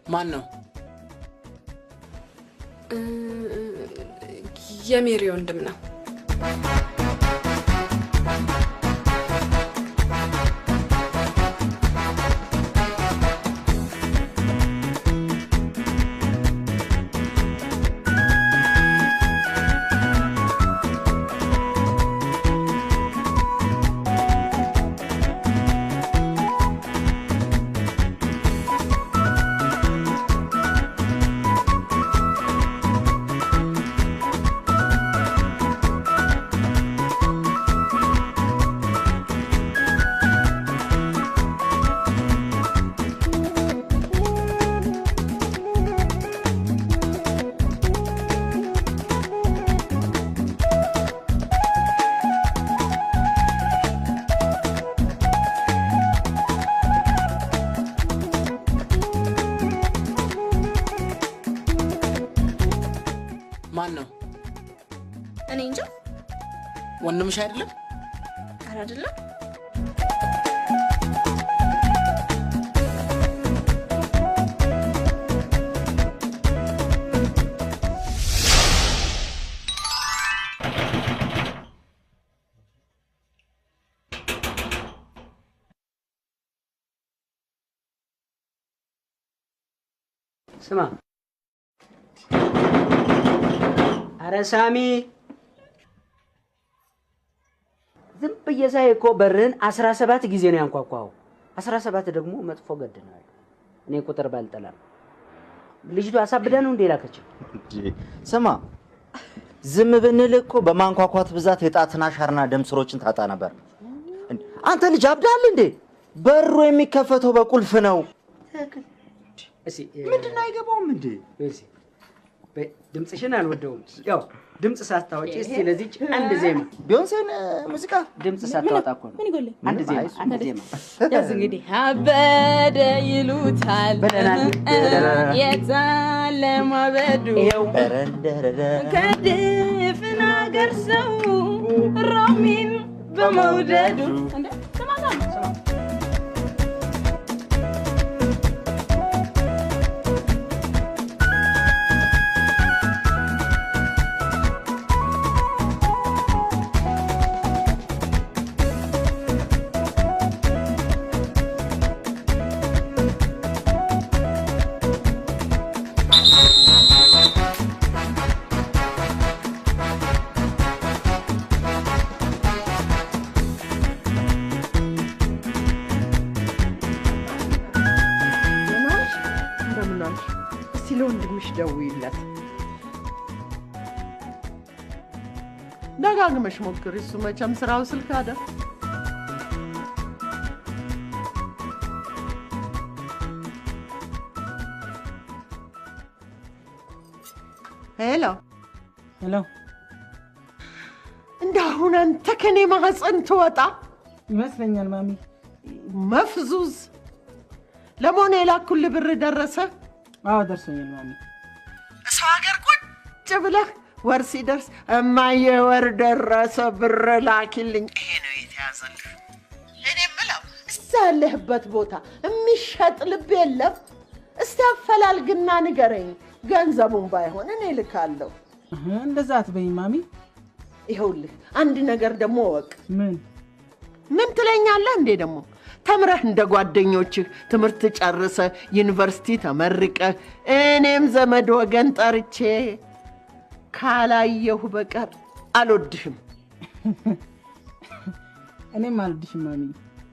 ማን ነው? የሜሪ ወንድም ነው። ማን ነው? እኔ እንጃ። ወንድምሽ አይደለም? ኧረ አይደለም። ስማ አረሳሚ ዝም በየሳይ እኮ በርን 17 ጊዜ ነው ያንኳኳው። 17 ደግሞ መጥፎ ገድናል። እኔ ቁጥር ባልጠላም ልጅቷ አሳብዳ ነው እንዴ ላከች? ስማ ዝም ብንል እኮ በማንኳኳት ብዛት የጣትና ሻርና ደም ስሮችን ታጣ ነበር። አንተ ልጅ አብዳል እንዴ? በሩ የሚከፈተው በቁልፍ ነው። እሺ ምንድነው አይገባውም እንዴ? እሺ ድምጽሽን አልወደውም። ያው ድምጽ ሳታወጪ እስቲ ለዚህ አንድ ዜማ ቢዮንሴን ሙዚቃ ድምጽ ሳታወጣ እኮ ነው። ምን ይጎል? አንድ ዜማ አንድ ዜማ ያዝ እንግዲህ አበደ ይሉታል የታለ ማበዱ ይኸው ከድፍን አገር ሰው ሮሚን በመውደዱ እንደ ሰማታ ለወንድምሽ ደውይለት። ደጋግመሽ ሞክሪ። እሱ መቼም ስራው ስልክ አይደል? ሄሎ ሄሎ። እንዳሁን አንተ ከኔ ማህፀን ትወጣ ይመስለኛል ማሚ። መፍዙዝ ለሞኔ ላኩልህ ብር ደረሰ? አዎ ደርሶኛል ማሚ። ሰው ሀገር ቁጭ ብለህ ወር ሲደርስ እማዬ ወር ደረሰ ብር ላኪልኝ። ይሄ ነው የተያዘልህ። እኔ የምለው እዛ ያለህበት ቦታ የሚሸጥ ልብ የለም? እስቲ አፈላልግና ንገረኝ። ገንዘቡን ባይሆን እኔ ልካለሁ። እንደዛ አትበይኝ ማሚ። ይኸውልህ አንድ ነገር ደግሞ ወቅ። ምን ትለኛለህ እንዴ ደግሞ? ተምረህ እንደ ጓደኞችህ ትምህርት ጨርሰ ዩኒቨርሲቲ ተመርቀህ እኔም ዘመድ ወገን ጠርቼ ካላየሁ በቀር አልወድህም። እኔም አልወድሽም ማሚ።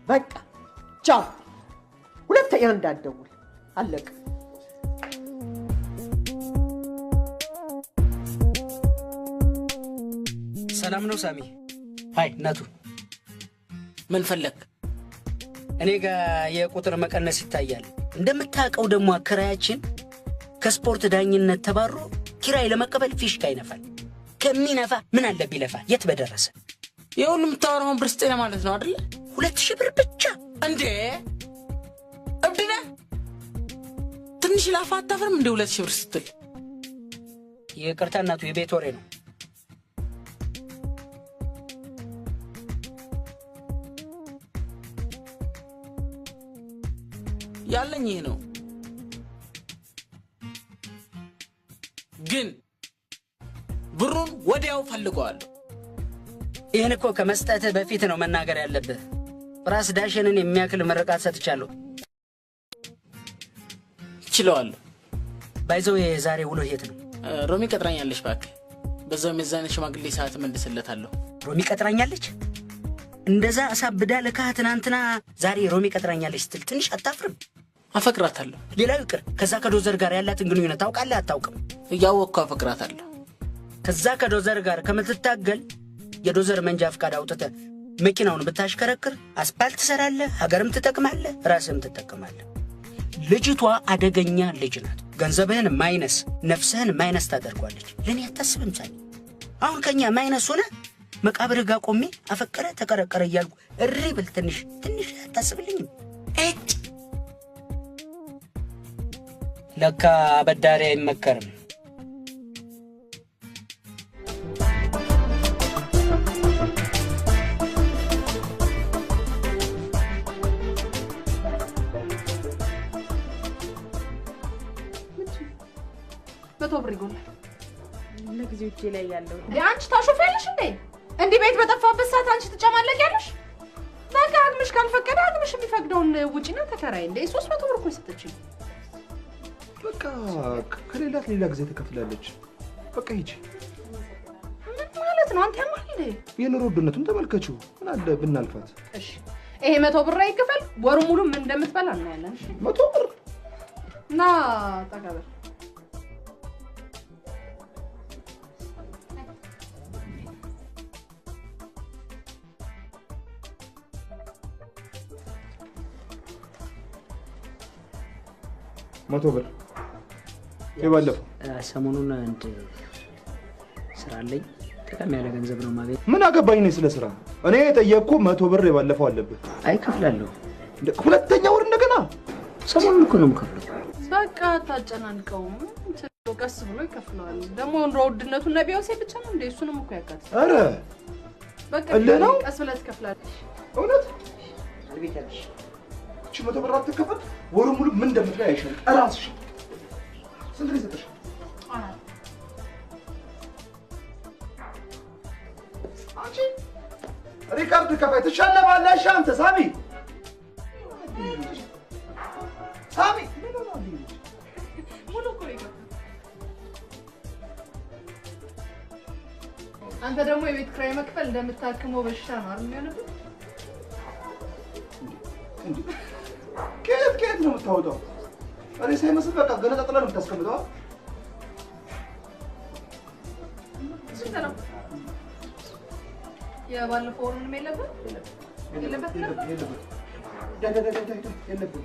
በቃ ቻው። ሁለተኛ እንዳትደውል። አለቀ። ሰላም ነው ሳሚ? ሃይ ነቱ። ምን ፈለክ? እኔ ጋር የቁጥር መቀነስ ይታያል። እንደምታውቀው ደግሞ አከራያችን ከስፖርት ዳኝነት ተባሮ ኪራይ ለመቀበል ፊሽካ ይነፋል። ከሚነፋ ምን አለ ቢለፋ የት በደረሰ። የሁሉ የምታወራውን ብር ስጤና ማለት ነው አይደል? 2000 ብር ብቻ እንዴ? እብድነ ትንሽ ላፋ አታፍርም እንዴ? 2000 ብር ስትል። ይቅርታ እናቱ፣ የቤት ወሬ ነው። ያለኝ ይሄ ነው። ግን ብሩን ወዲያው ፈልገዋለሁ። ይህን እኮ ከመስጠትህ በፊት ነው መናገር ያለብህ። ራስ ዳሽንን የሚያክል ምርቃት ሰጥቻለሁ። ችለዋለሁ። ባይዘው የዛሬ ውሎ የት ነው? ሮሚ ቀጥራኛለች እባክህ። በዛው የዛኔ ሽማግሌ ሰዓት መልስለታለሁ። ሮሚ ቀጥራኛለች? እንደዛ አሳብዳ ለካህ ትናንትና ዛሬ ሮሚ ቀጥራኛለች ስትል ትንሽ አታፍርም? አፈቅራታለሁ። ሌላው ይቅር፣ ከዛ ከዶዘር ጋር ያላትን ግንኙነት ታውቃለህ አታውቅም? እያወቅኩ አፈቅራታለሁ። ከዛ ከዶዘር ጋር ከምትታገል የዶዘር መንጃ ፍቃድ አውጥተህ መኪናውን ብታሽከረክር አስፓልት ትሰራለህ፣ ሀገርም ትጠቅማለህ፣ ራስህም ትጠቅማለህ። ልጅቷ አደገኛ ልጅ ናት። ገንዘብህን ማይነስ ነፍስህን ማይነስ ታደርጓለች። ለኔ አታስብም ሳኒ? አሁን ከኛ ማይነስ ሆነ መቃብርህ ጋር ቆሜ አፈቀረ ተቀረቀረ እያልኩ እሪ ብል ትንሽ አታስብልኝም? እጭ ለካ አበዳሪ አይመከርም። በቶብር ይጎላል። ለጊዜው እጄ ላይ ያለው አንቺ ታሾፊያለሽ እንዴ? እንዲህ ቤት በጠፋበት ሰዓት አንቺ ትጨማለቂያለሽ? በቃ አግምሽ ካልፈቀደ አግምሽ የሚፈቅደውን ውጪና ተከራይ እንዴ። 300 ብር እኮ ሰጠችኝ። በቃ ከሌላት ሌላ ጊዜ ተከፍላለች። በቃ ሂጂ። ምን ማለት ነው? አንተ ያማል እንዴ? የኑሮ ውድነቱን ተመልከቹ። ምን አለ ብናልፋት? እሺ ይሄ 100 ብር አይከፈል? ወሩ ሙሉ ምን እንደምትበላ እናያለን። እሺ 100 ብር እና ጠጋበር መቶ ብር የባለፈው ሰሞኑን አንድ ስራ አለኝ። ጠቃሚ ያለ ገንዘብ ነው ማለት። ምን አገባኝ ነው ስለ ስራ? እኔ የጠየቅኩ 100 ብር የባለፈው አለብህ። አይ ከፍላለሁ። ሁለተኛ ወር እንደገና ሰሞኑን እኮ ነው የምከፍለው። በቃ ታጨናንቀው። ቀስ ብሎ ይከፍለዋል። ደግሞ ኑሮ ውድነቱ ነቢያውሴ ብቻ ነው እንዴ? እሱንም እኮ ያካትታል። አረ በቃ ነው ቀስ ብለህ ትከፍላለህ። እውነት አልቤታለሽ። እቺ 100 ብር አትከፈል። ወሩ ሙሉ ምን እንደምትበይ አይሻል። እራስሽ ስንት ነው የሰጠሽ? አንቺ ሪካርድ ከፋይ ትሻለባለሽ። አንተ ሳሚ ሙሉ እኮ ይገባል። አንተ ደግሞ የቤት ኪራይ መክፈል እንደምታክመው በሽታ ነው አይደል የሚሆንብህ? ከየት ነው የምታወጣው? እኔ ሳይመስል በቃ ገነጣጥላ ነው የምታስቀምጠው። ስንት ነው? የባለፈው ወር ምንም የለበት? የለበት።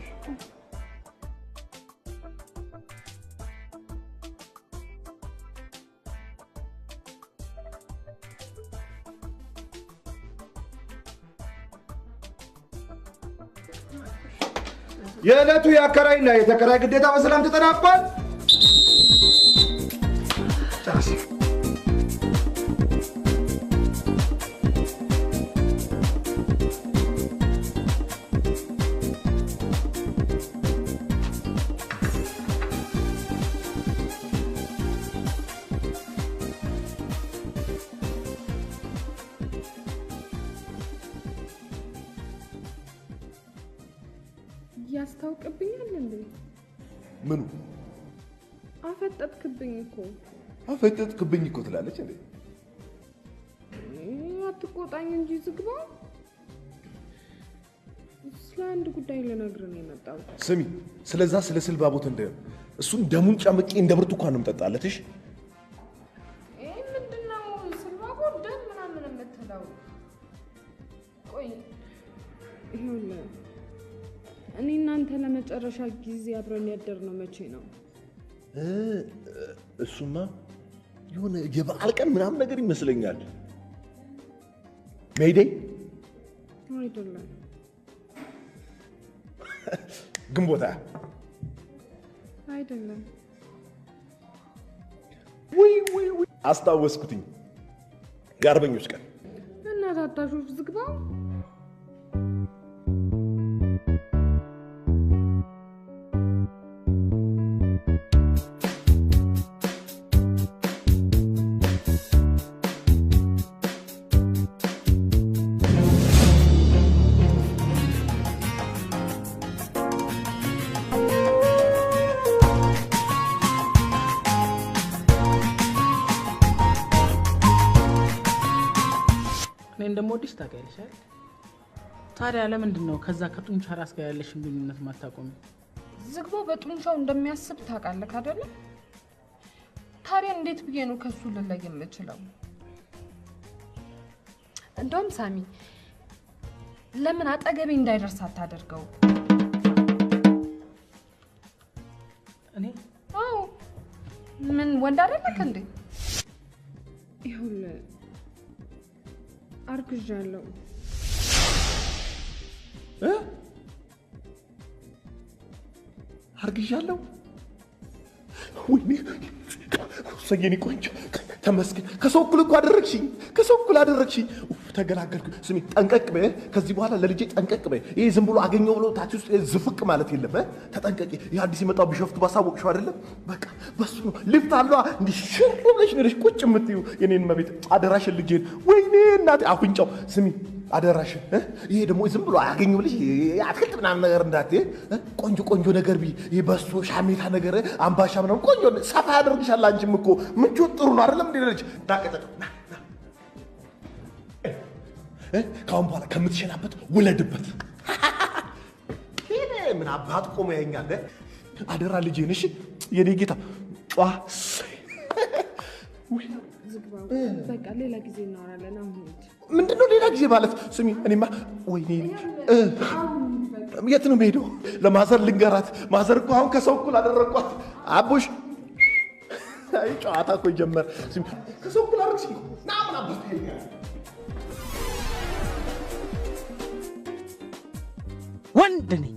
የዕለቱ የአከራይና የተከራይ ግዴታ በሰላም ተጠናቋል። ያስታውቅብኛል እንዴ? ምኑ? አፈጠጥክብኝ እኮ። አፈጠጥክብኝ እኮ ትላለች እንዴ? አትቆጣኝ እንጂ ዝግባ። ስለ አንድ ጉዳይ ልነግርህ ነው የመጣሁት። ስሚ፣ ስለዛ ስለ ስልባቦት እሱን ደሙን ጨምቄ እንደ ብርቱካን ነው የምጠጣለት። እሺ ምንድነው ስልባቦት ደም ምናምን የምትለው? ቆይ ይኸውልህ እኔ እናንተ ለመጨረሻ ጊዜ አብረን ያደርነው መቼ ነው? እሱማ የሆነ የበዓል ቀን ምናምን ነገር ይመስለኛል። ሜይዴይ አይደለም፣ ግንቦት አይደለም። ውይ አስታወስኩትኝ፣ የአርበኞች ቀን። እና ታታሾች ዝግባ። እንደምወድሽ ታውቂያለሽ አይደል? ታዲያ ለምንድን ነው ከዛ ከጡንቻ ራስ ጋር ያለሽ ግንኙነት ማታቆሚ? ዝግባው በጡንቻው እንደሚያስብ ታውቃለህ አይደል? ታዲያ እንዴት ብዬ ነው ከሱ ልለይ የምችለው? እንደውም ሳሚ ለምን አጠገቤ እንዳይደርስ አታደርገው? እኔ አዎ ምን ወንድ አይደለክ እንዴ? ይሁን አርግዣለሁ። አርግዣለሁ? ወይኔ ሰየኔ ቆንጆ ተመስገን። ከሰው እኩል እኮ አደረግሽኝ፣ ከሰው እኩል አደረግሽኝ። ተገላገልኩ። ስሚ ጠንቀቅ በይ፣ ከዚህ በኋላ ለልጄ ጠንቀቅ በይ። ይሄ ዝም ብሎ አገኘው ብሎ ታች ውስጥ ዝፍቅ ማለት የለም። ተጠንቀቂ። ይሄ አዲስ የመጣው ቢሾፍቱ ባሳወቅሽው አይደለም? በቃ በሱ ነው። ልፍት አለዋ እንዲህ ሽር ብለሽ ነሽ ቁጭ የምትዩ የኔን መቤት። አደራሽን ልጄን። ወይኔ እናቴ አፍንጫው። ስሚ አደራሽን። ይሄ ደግሞ ዝም ብሎ አገኘው ብለሽ አትክልት ምናምን ነገር እንዳትዪ። ቆንጆ ቆንጆ ነገር ቢ ይሄ በሱ ሻሜታ ነገር አምባሻ ምናምን ቆንጆ ሰፋ ያደርግሻል። አንቺም እኮ ምቾት ጥሩ ነው አይደለም? እንዴ ልጅ ዳቀጠቅ ካሁን በኋላ ከምትሸናበት ውለድበት። ምን አባት ቆሞ ያኛል። አደራ ልጄን። እሺ የኔ ጌታ። ዝግባው በቃ ሌላ ጊዜ እናወራለን። አሁን ምንድነው ሌላ ጊዜ ማለት? ስሚ እኔማ ወይኔ የት ነው የምሄደው? ለማዘር ልንገራት። ማዘር እኮ አሁን ከሰው እኩል አደረግኳት። አቦሽ አይ ጨዋታ እኮ ይጀመር። ስሚ ከሰው እኩል አደረግሽ ና ምን አባት ወንድ ነኝ።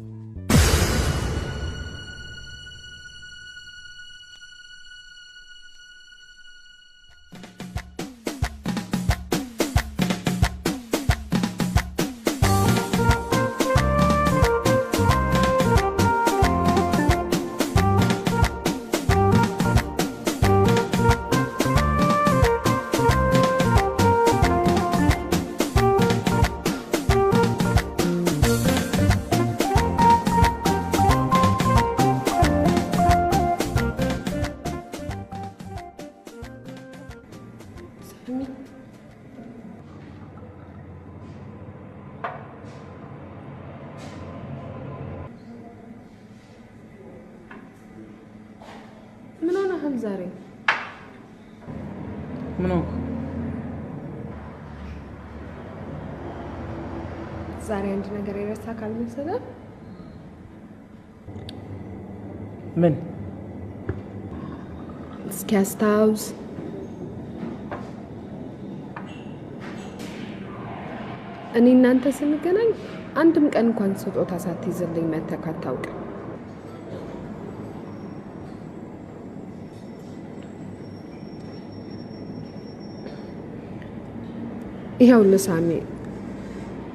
ምን ሆነሃል ዛሬ? ምን ሆንኩ? ዛሬ አንድ ነገር የረሳ ካልመሰለህ? ምን? እስኪ አስታውስ። እኔ እናንተ ስንገናኝ አንድም ቀን እንኳን ስጦታ ሳትይዝልኝ መተህ አታውቅም። ይኸውልህ ሳሚ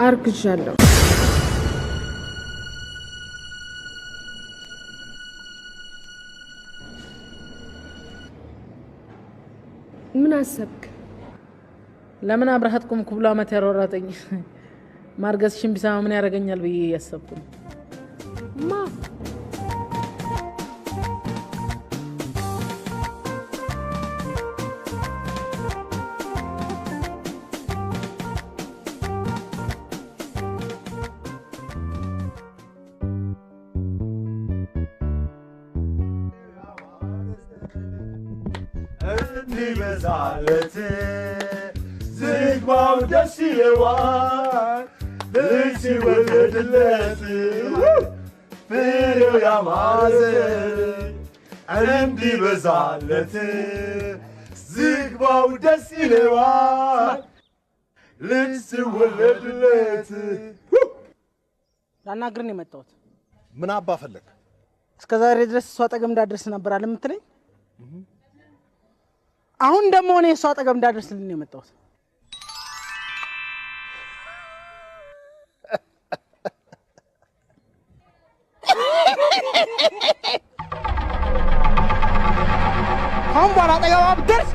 አርግዣለሁ። ምን አሰብክ? ለምን አብረሃት ቆምኩ ብሎ አመት ያሯራጠኝ ማርገዝሽን ቢሰማ ምን ያደርገኛል ብዬ እያሰብኩ ነው። ማ እንዲበዛለት ዝግባው ደስ ይለዋል ልጅ ሲወለድለት ፍሬው ያማረ እንዲበዛለት ዝግባው ደስ ይለዋል ልጅ ሲወለድለት። ላናግርን የመጣሁት ምን አባ ፈለግ? እስከ ዛሬ ድረስ እሷ አጠገብ እንዳደርስ ነበር አለ የምትለኝ? አሁን ደግሞ እኔ እሷ አጠገብ እንዳደርስልኝ የመጣሁት። አሁን በኋላ አጠገቧ ብትደርስ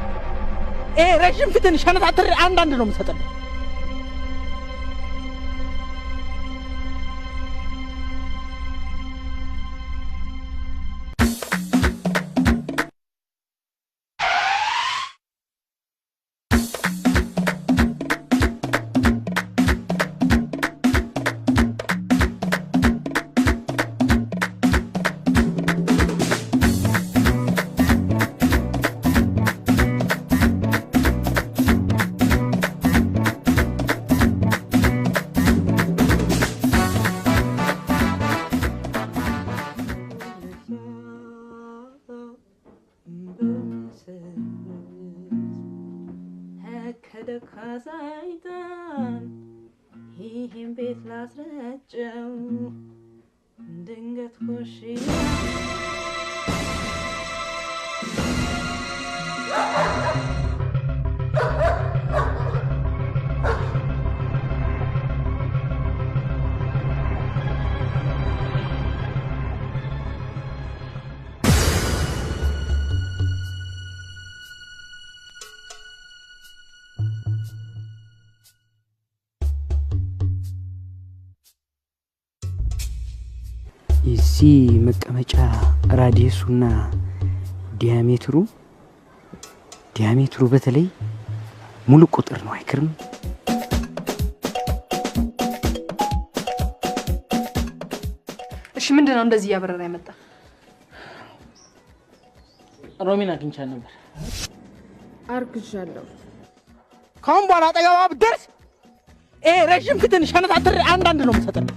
ይሄ ረዥም ፊትን ሸነታትሬ አንዳንድ ነው የምሰጥልህ። ካሳይታን ይህን ቤት ላስረጨው ድንገት ኮሽ እዚህ መቀመጫ ራዲየሱና ዲያሜትሩ በተለይ ሙሉ ቁጥር ነው። አይክርም? እሺ ምንድነው እንደዚህ ያበረራ ያመጣ? ሮሚን አግኝቻት ነበር። አርግዣለሁ። ካሁን በኋላ አጠገቧ ብትደርስ ረዥም ክትን ሸነጣትሬ አንዳንድ ነው የምሰጠን።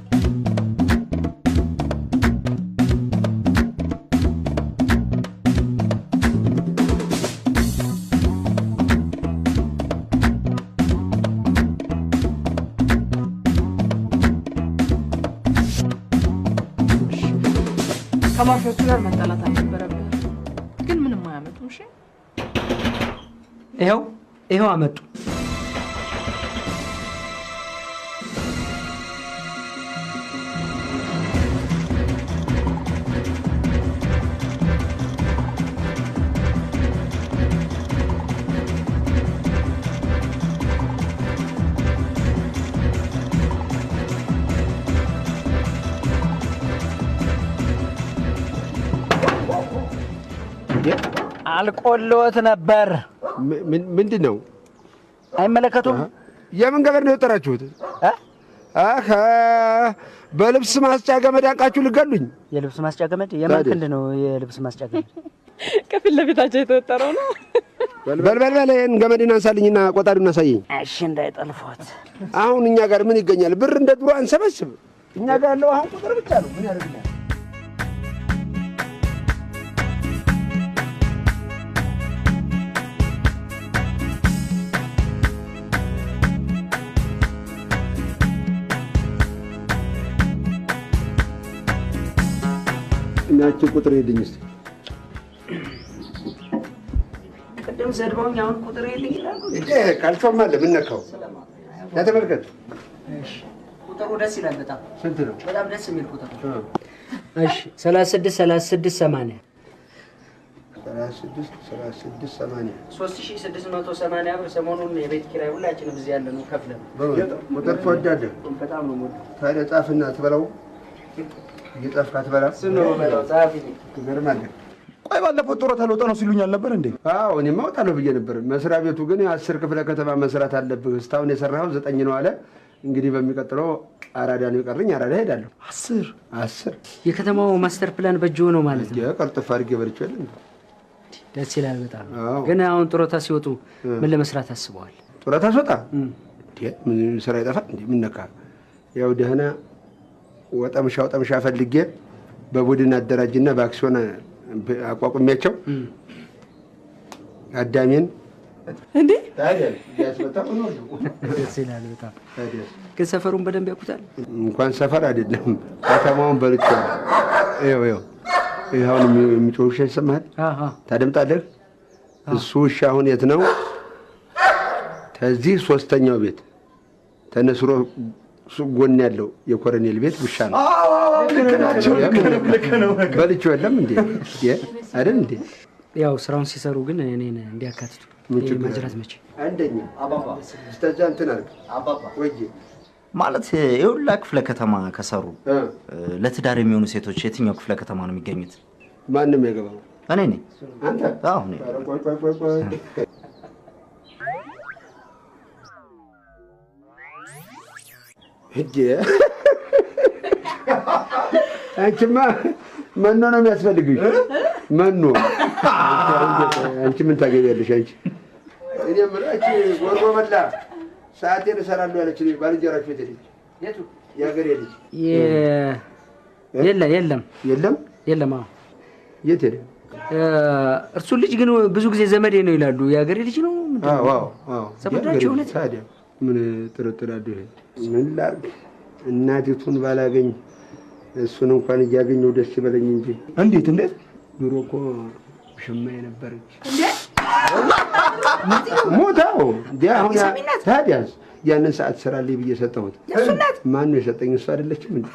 ከማሾቹ ጋር መጣላት አልነበረብህ፣ ግን ምንም አያመጡም። እሺ ይኸው አመጡ። አልቆልዎት ነበር። ምንድን ነው? አይመለከቱም? የምን ገበር ነው የወጠራችሁት? አኸ በልብስ ማስጫ ገመድ አንቃችሁ ልገሉኝ። የልብስ ማስጫ ገመድ? የማን ክንድ ነው የልብስ ማስጫ ገመድ? ከፊት ለፊታቸው የተወጠረው ነው። በል ይሄን ገመድን አንሳልኝና ቆጣሪውን አሳየኝ። እሺ እንዳይጠልፎት። አሁን እኛ ጋር ምን ይገኛል? ብር እንደ ድሮ አንሰበስብ። እኛ ጋር ያለው አሁን ቁጥር ብቻ ነው። ምን ያደርግልናል? እናችን ቁጥር ሄድኝ እስቲ። ቅድም ሰድበውኝ አሁን ቁጥር ሄድኝ ይላሉ። ካልጮማ አለ ምን ነካው? ተመልከት። እሺ ቁጥሩ ደስ ይላል በጣም። ስንት ነው? በጣም ደስ የሚል ቁጥር ነው። እሺ 36 80 3680 ብር ሰሞኑን የቤት ኪራይ ሁላችንም እዚህ ያለነው ከፍለን። ቁጥር ትወዳለህ? በጣም ነው የምወደው። ታዲያ ጻፍና ትበላው እየጻፍክ አትበላም? ስነው በላው ጻፊ ትገርማለህ። ቆይ ባለፈው ጡረታ ልወጣ ነው ሲሉኝ አልነበር እንዴ? አዎ እኔማ እወጣለሁ ብዬ ነበር። መስሪያ ቤቱ ግን 10 ክፍለ ከተማ መስራት አለብህ፣ እስካሁን የሰራኸው 9 ነው አለ። እንግዲህ በሚቀጥለው አራዳ ነው የቀረኝ፣ አራዳ ሄዳለሁ። 10 የከተማው ማስተር ፕላን በእጅ ነው ማለት ነው። ቀልጥፍ አድርጌ በልቼዋለሁ። ደስ ይላል በጣም። ግን አሁን ጡረታ ሲወጡ ምን ለመስራት አስበዋል? ጡረታ ሲወጣ ምን ስራ ይጠፋል እንዴ? ምን ነካ? ያው ደህና ወጠምሻ ፈልጌ በቡድን አደራጅና በአክሲዮን አቋቁሚያቸው አዳሜን እንዴ ታዲያ ያስመጣው ነው። ደስ ይላል በጣም። ግን ሰፈሩን በደንብ ያውቁታል? እንኳን ሰፈር አይደለም ከተማውን በልቼው። ይኸው አሁን የሚጮህ ውሻ ይሰማሃል? ታደምጣለህ? እሱ ውሻ አሁን የት ነው? ከዚህ 3ኛው ቤት ተነስሮ ጎን ያለው የኮሎኔል ቤት ውሻ ነው። በልቼው የለም እንዴ አይደል እንዴ? ያው ስራውን ሲሰሩ ግን እኔን እንዲያካትቱ ማጅራት መቼ አንደኛ አባባ እስከዛ እንትን አልክ አባባ ወይ ማለት የሁላ ክፍለ ከተማ ከሰሩ ለትዳር የሚሆኑ ሴቶች የትኛው ክፍለ ከተማ ነው የሚገኙት? ማንም ያገባው እኔ ነኝ። አንተ? አዎ እኔ። ቆይ ሂጂ። አንቺማ መኖ ነው የሚያስፈልግሽ። መኖ አንቺ ምን ታገቢያለሽ? አንቺ እኔ የምልህ አንቺ ጎርጎ በላ ሰዓቴን እሰራለሁ ያለች ባልንጀራሽ ቤት ልጅ የቱ? የሀገሬ ልጅ የለም። አዎ የት ሄደ? እርሱ ልጅ ግን ብዙ ጊዜ ዘመዴ ነው ይላሉ። የሀገሬ ልጅ ነው አዎ ዘመዳችሁ ሆነ ታዲያ ምን ጥርጥር አለ? ምን ላድርግ እናቲቱን ባላገኝ እሱን እንኳን እያገኘው ደስ ይበለኝ እንጂ። እንዴት ድሮ እኮ ሽማዬ ነበረች። ሞታው አሁን ታዲያስ ያንን ሰዓት ስራልኝ ብዬ ሰጠሁት። ማን ነው የሰጠኝ? እሱ አይደለችም እንዴ?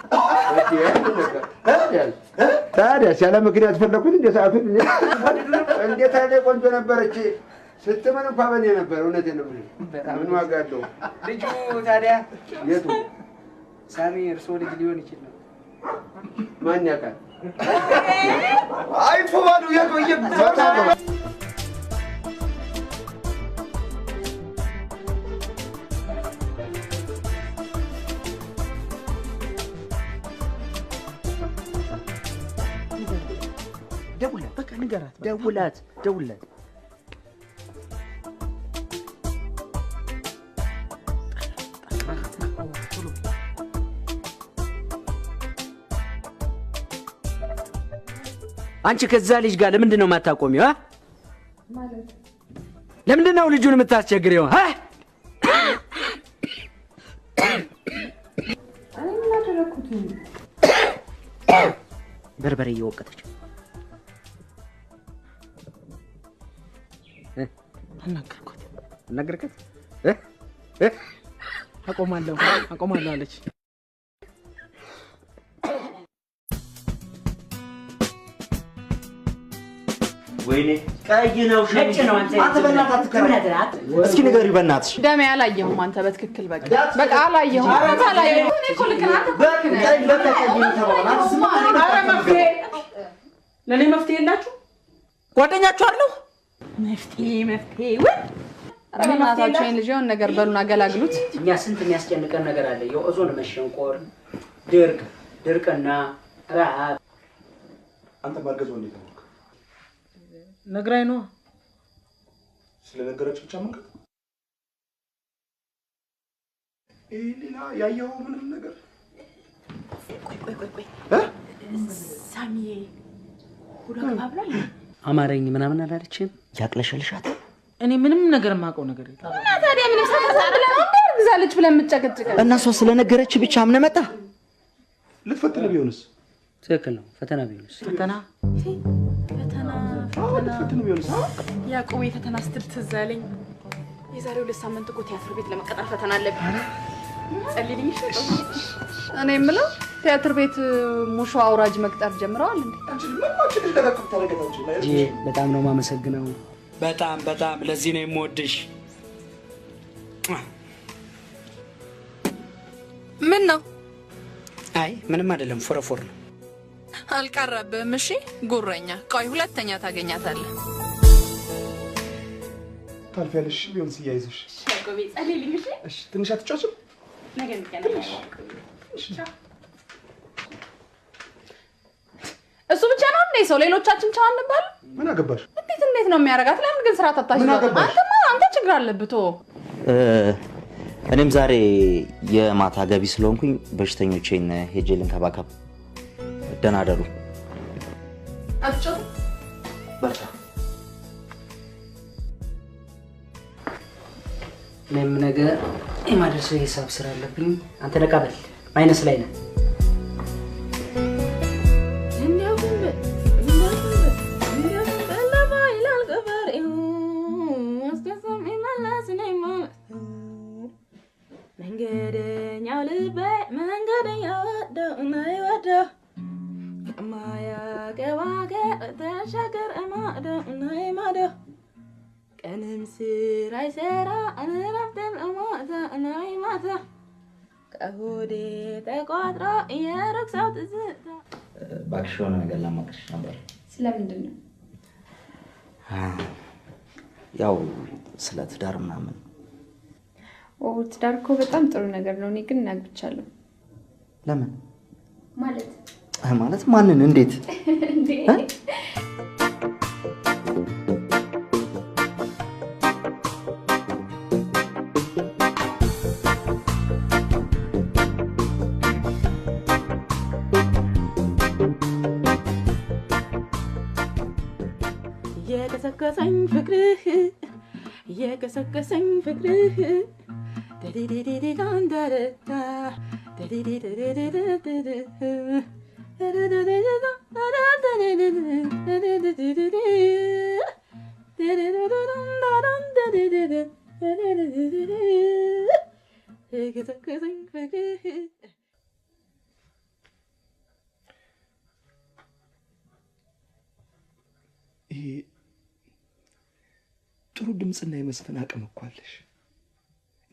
ታዲያስ ያለ ምክንያት ፈለኩት እንደ ሰዓቱን እንዴት አይደ ቆንጆ ነበረች። ስትመን እንኳን በኔ ነበር። እውነቴን ነው የምልህ። ምን ዋጋ አለው ልጁ? ታዲያ የቱ ሳሚ እርሶ ልጅ ሊሆን ይችላል። ማን ያውቃል? አይፎ ባሉ የቆየ ደውላት፣ በቃ ንገራት። ደውላት። አንቺ ከዛ ልጅ ጋር ለምንድን ነው የማታቆሚው? ማለት ለምንድን ነው ልጁን የምታስቸግሪው? ምን አደረኩት? በርበሬ እየወቀተች አናገርካት? አቆማለሁ አለች። ወይኔ ቀይ ነው ነጭ ነው። አንተ በእናትህ አትከራከር። እስኪ ንገሪው በእናትሽ። ደሜ አላየሁም። አንተ በትክክል በቃ አላየሁም። አንተ አላየሁም። እኔ እኮ ልክ ነህ። ለእኔ መፍትሄ የላችሁ? ጓደኛችሁ አለሁ። መፍትሄ ወይ በእናታችሁ ይሄን ልጅ የሆነ ነገር በሉን አገላግሉት። እኛ ስንት የሚያስጨንቀን ነገር አለ። የኦዞን መሸንቆር፣ ድርቅና ረሃብ። አንተ ማርገዝ ወንድ ነው ነግራይ ነው ስለነገረች ብቻ መንገድ ሌላ ያየው ምንም ነገር ቆይ ሳሚዬ ሁሉ አባብላል አማረኝ ምናምን አላለችም። ያቅለሸልሻት። እኔ ምንም ነገር የማውቀው ነገር የለም። እና ታዲያ ምንም ሳይሰራ ለምን እርግዛለች ብለን የምትጨቀጭቀው? እና እሷ ስለነገረች ብቻ አምነ መጣ። ልትፈተነ ቢሆንስ? ትክክል ነው። ፈተና ቢሆንስ? ፈተና ቢሆንስ? ያዕቆብ ፈተና ስትል ትዝ አለኝ። የዛሬ 2 ሳምንት እኮ ቲያትር ቤት ለመቀጠር ፈተና አለብኝ። ጸልይልኝ ይሻላል። እኔ የምለው ቲያትር ቤት ሙሾ አውራጅ መቅጠር ጀምረዋል እንዴ? በጣም ነው የማመሰግነው። በጣም ለዚህ ነው የምወድሽ። ምን ነው? አይ ምንም አይደለም፣ ፎረፎር ነው። አልቀረብህም። እሺ ጉረኛ። ቆይ ሁለተኛ ታገኛታለህ። ታልፊያለሽ። ቢሆንስ እያይዝሽ ያዕቆብ ጸልይልኝ እሺ? እሺ ትንሽ አትጫወችም? ነገ እንገናኛለን። እሱ ብቻ ነው እንዴ ሰው? ሌሎቻችን ቻው አንባል? ምን አገባሽ? እንዴት ነው የሚያረጋት? ለምን ግን ስራ ታታሽው? አንተ ችግር አለብህ። እኔም ዛሬ የማታ ገቢ ስለሆንኩኝ በሽተኞቼን ሄጄ ልንከባከብ። ደህና አደሩ። አትጮህ። በርታ። እኔም ነገ የማድረሰው የሂሳብ ስራ አለብኝ። አንተ ነቃ በል። ማይነስ ላይ ነህ። መንገደኛው ልቤ መንገደኛው ወደው እናይወደው ማያገባገ ተሻገር ማዶ እናይማዶ ቀንም ስራ ይሰራ እንረፍተን ማታ እናይማታ ከሆዴ ተቋጥሮ የረክሰው ትዝታ። እባክሽ የሆነ ነገር ላማክርሽ ነበር። ስለምንድን ነው? ያው ስለ ትዳር ምናምን። ትዳር እኮ በጣም ጥሩ ነገር ነው። እኔ ግን እናግብቻለሁ። ለምን ማለት ማንን? እንዴት? የቀሰቀሰኝ ፍቅርህ የቀሰቀሰኝ ፍቅርህ ጥሩ ድምጽና የመስፈን አቅም እኮ አለሽ።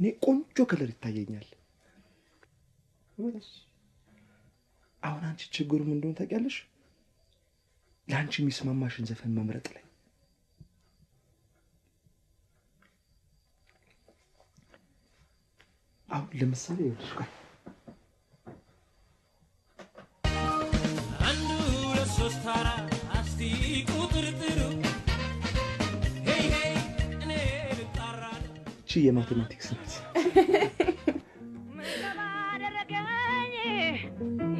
እኔ ቆንጆ ከለር ይታየኛል። አሁን አንቺ ችግሩ ምን እንደሆነ ታውቂያለሽ? ለአንቺ የሚስማማሽን ዘፈን መምረጥ ላይ። አሁን ለምሳሌ ይኸውልሽ ቆይ አንዱ ለሶስት አራት አስቲ ቁጥር ጥሩ ሄይ ሄይ እኔ ልጣራ እቺ የማቴማቲክስ ናት።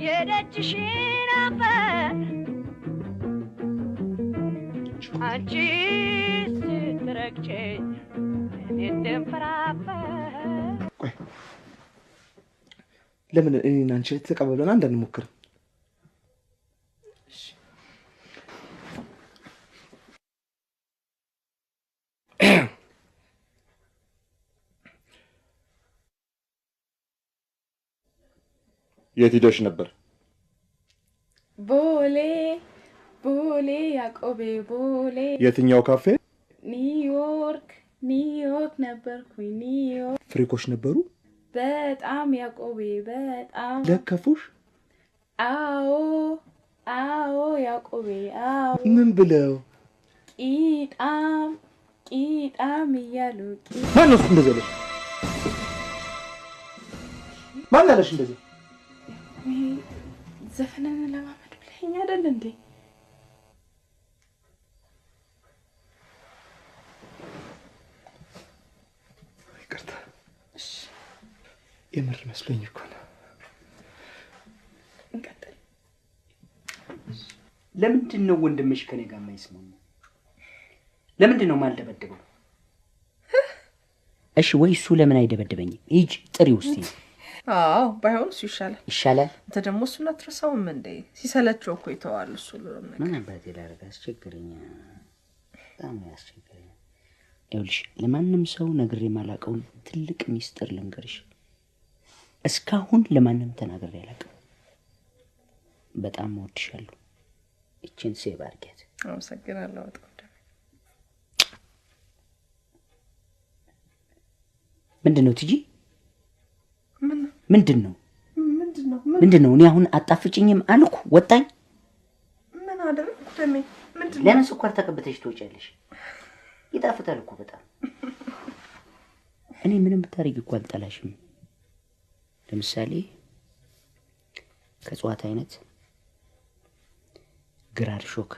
የደጅሽን አፈር አንቺ ስትረግጪኝ እኔ እንደምፈራፈር ቆይ ለምን እኔና አንቺ ተቀበለን አንድ አንሞክርም? የት ሄደሽ ነበር? ቦሌ ቦሌ ያቆቤ ቦሌ። የትኛው ካፌ? ኒውዮርክ ነበርኩኝ ኒውዮርክ። ፍሪኮች ነበሩ? በጣም ያቆቤ በጣም። ለከፉሽ? አዎ ያቆቤ አዎ። ምን ብለው? ቂጣም እያሉ ማን ነው እንደዚህ ያለሽ? ማን ያለሽ እንደዚህ? ዘፈንን ለማመድ ብለኸኝ አይደል እንዴ? ይቅርታ። የምር መስሎኝ እኮ ነው። እንቀጥል። ለምንድን ነው ወንድምሽ ከኔ ጋር የማይስማማው? ለምንድን ነው የማልደበድበው? እሺ ወይ እሱ ለምን አይደበድበኝም? ሂጅ ጥሪው እስቲ። አዎ ባይሆን እሱ ይሻላል። ይሻላል? አንተ ደግሞ እሱን አትረሳውም እንዴ? ሲሰለቸው እኮ ይተዋል እሱ ሁሉንም ነገር። ምን አባቴ ላደርግ አስቸገረኝ። በጣም ያስቸገረኝ። ይኸውልሽ ለማንም ሰው ነግሬ የማላውቀውን ትልቅ ሚስጥር ልንገርሽ። እስካሁን ለማንም ተናግሬ አላውቅም። በጣም እወድሻለሁ። እቺን ሴቭ አድርጊያት። አመሰግናለሁ በጣም። ምንድነው ትጂ? ምንድነው? እኔ አሁን አጣፍጭኝም አልኩ ወጣኝ። ምን አደረኩ ደሜ? ምንድነው? ለምን ስኳር ተቀብተሽ ትወጫለሽ? ይጣፍጣል እኮ በጣም። እኔ ምንም ብታረጊ እኮ አልጠላሽም። ለምሳሌ ከጽዋት አይነት ግራር ሾክ፣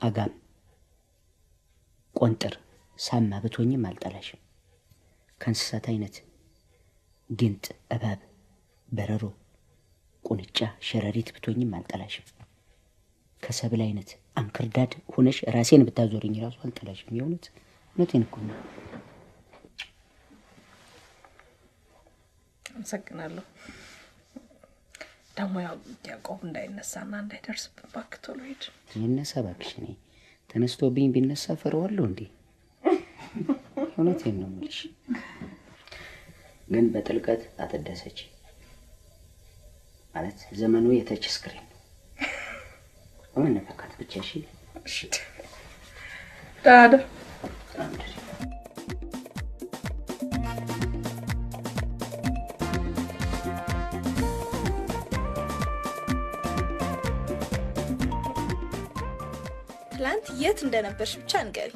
አጋም፣ ቆንጥር፣ ሳማ ብትሆኝም አልጠላሽም። ከእንስሳት አይነት ጊንጥ፣ እባብ፣ በረሮ፣ ቁንጫ፣ ሸረሪት ብትሆኝም አልጠላሽም። ከሰብል አይነት አንክርዳድ ሆነሽ ራሴን ብታዞርኝ ራሱ አልጠላሽም። እውነቴን እኮ ነው። አመሰግናለሁ። ደግሞ ያዕቆብ እንዳይነሳና እንዳይደርስብን እባክህ ቶሎ ሂድ። ይነሳ እባክሽ። እኔ ተነስቶብኝ ቢነሳ ፈረዋለሁ እንዴ? እውነቴን ነው የምልሽ። ግን በጥልቀት አትደሰች። ማለት ዘመኑ የተች ስክሪን ነው። መነካካት ብቻ እሺ። ዳዳ ትላንት የት እንደነበርሽ ብቻ ንገሪ።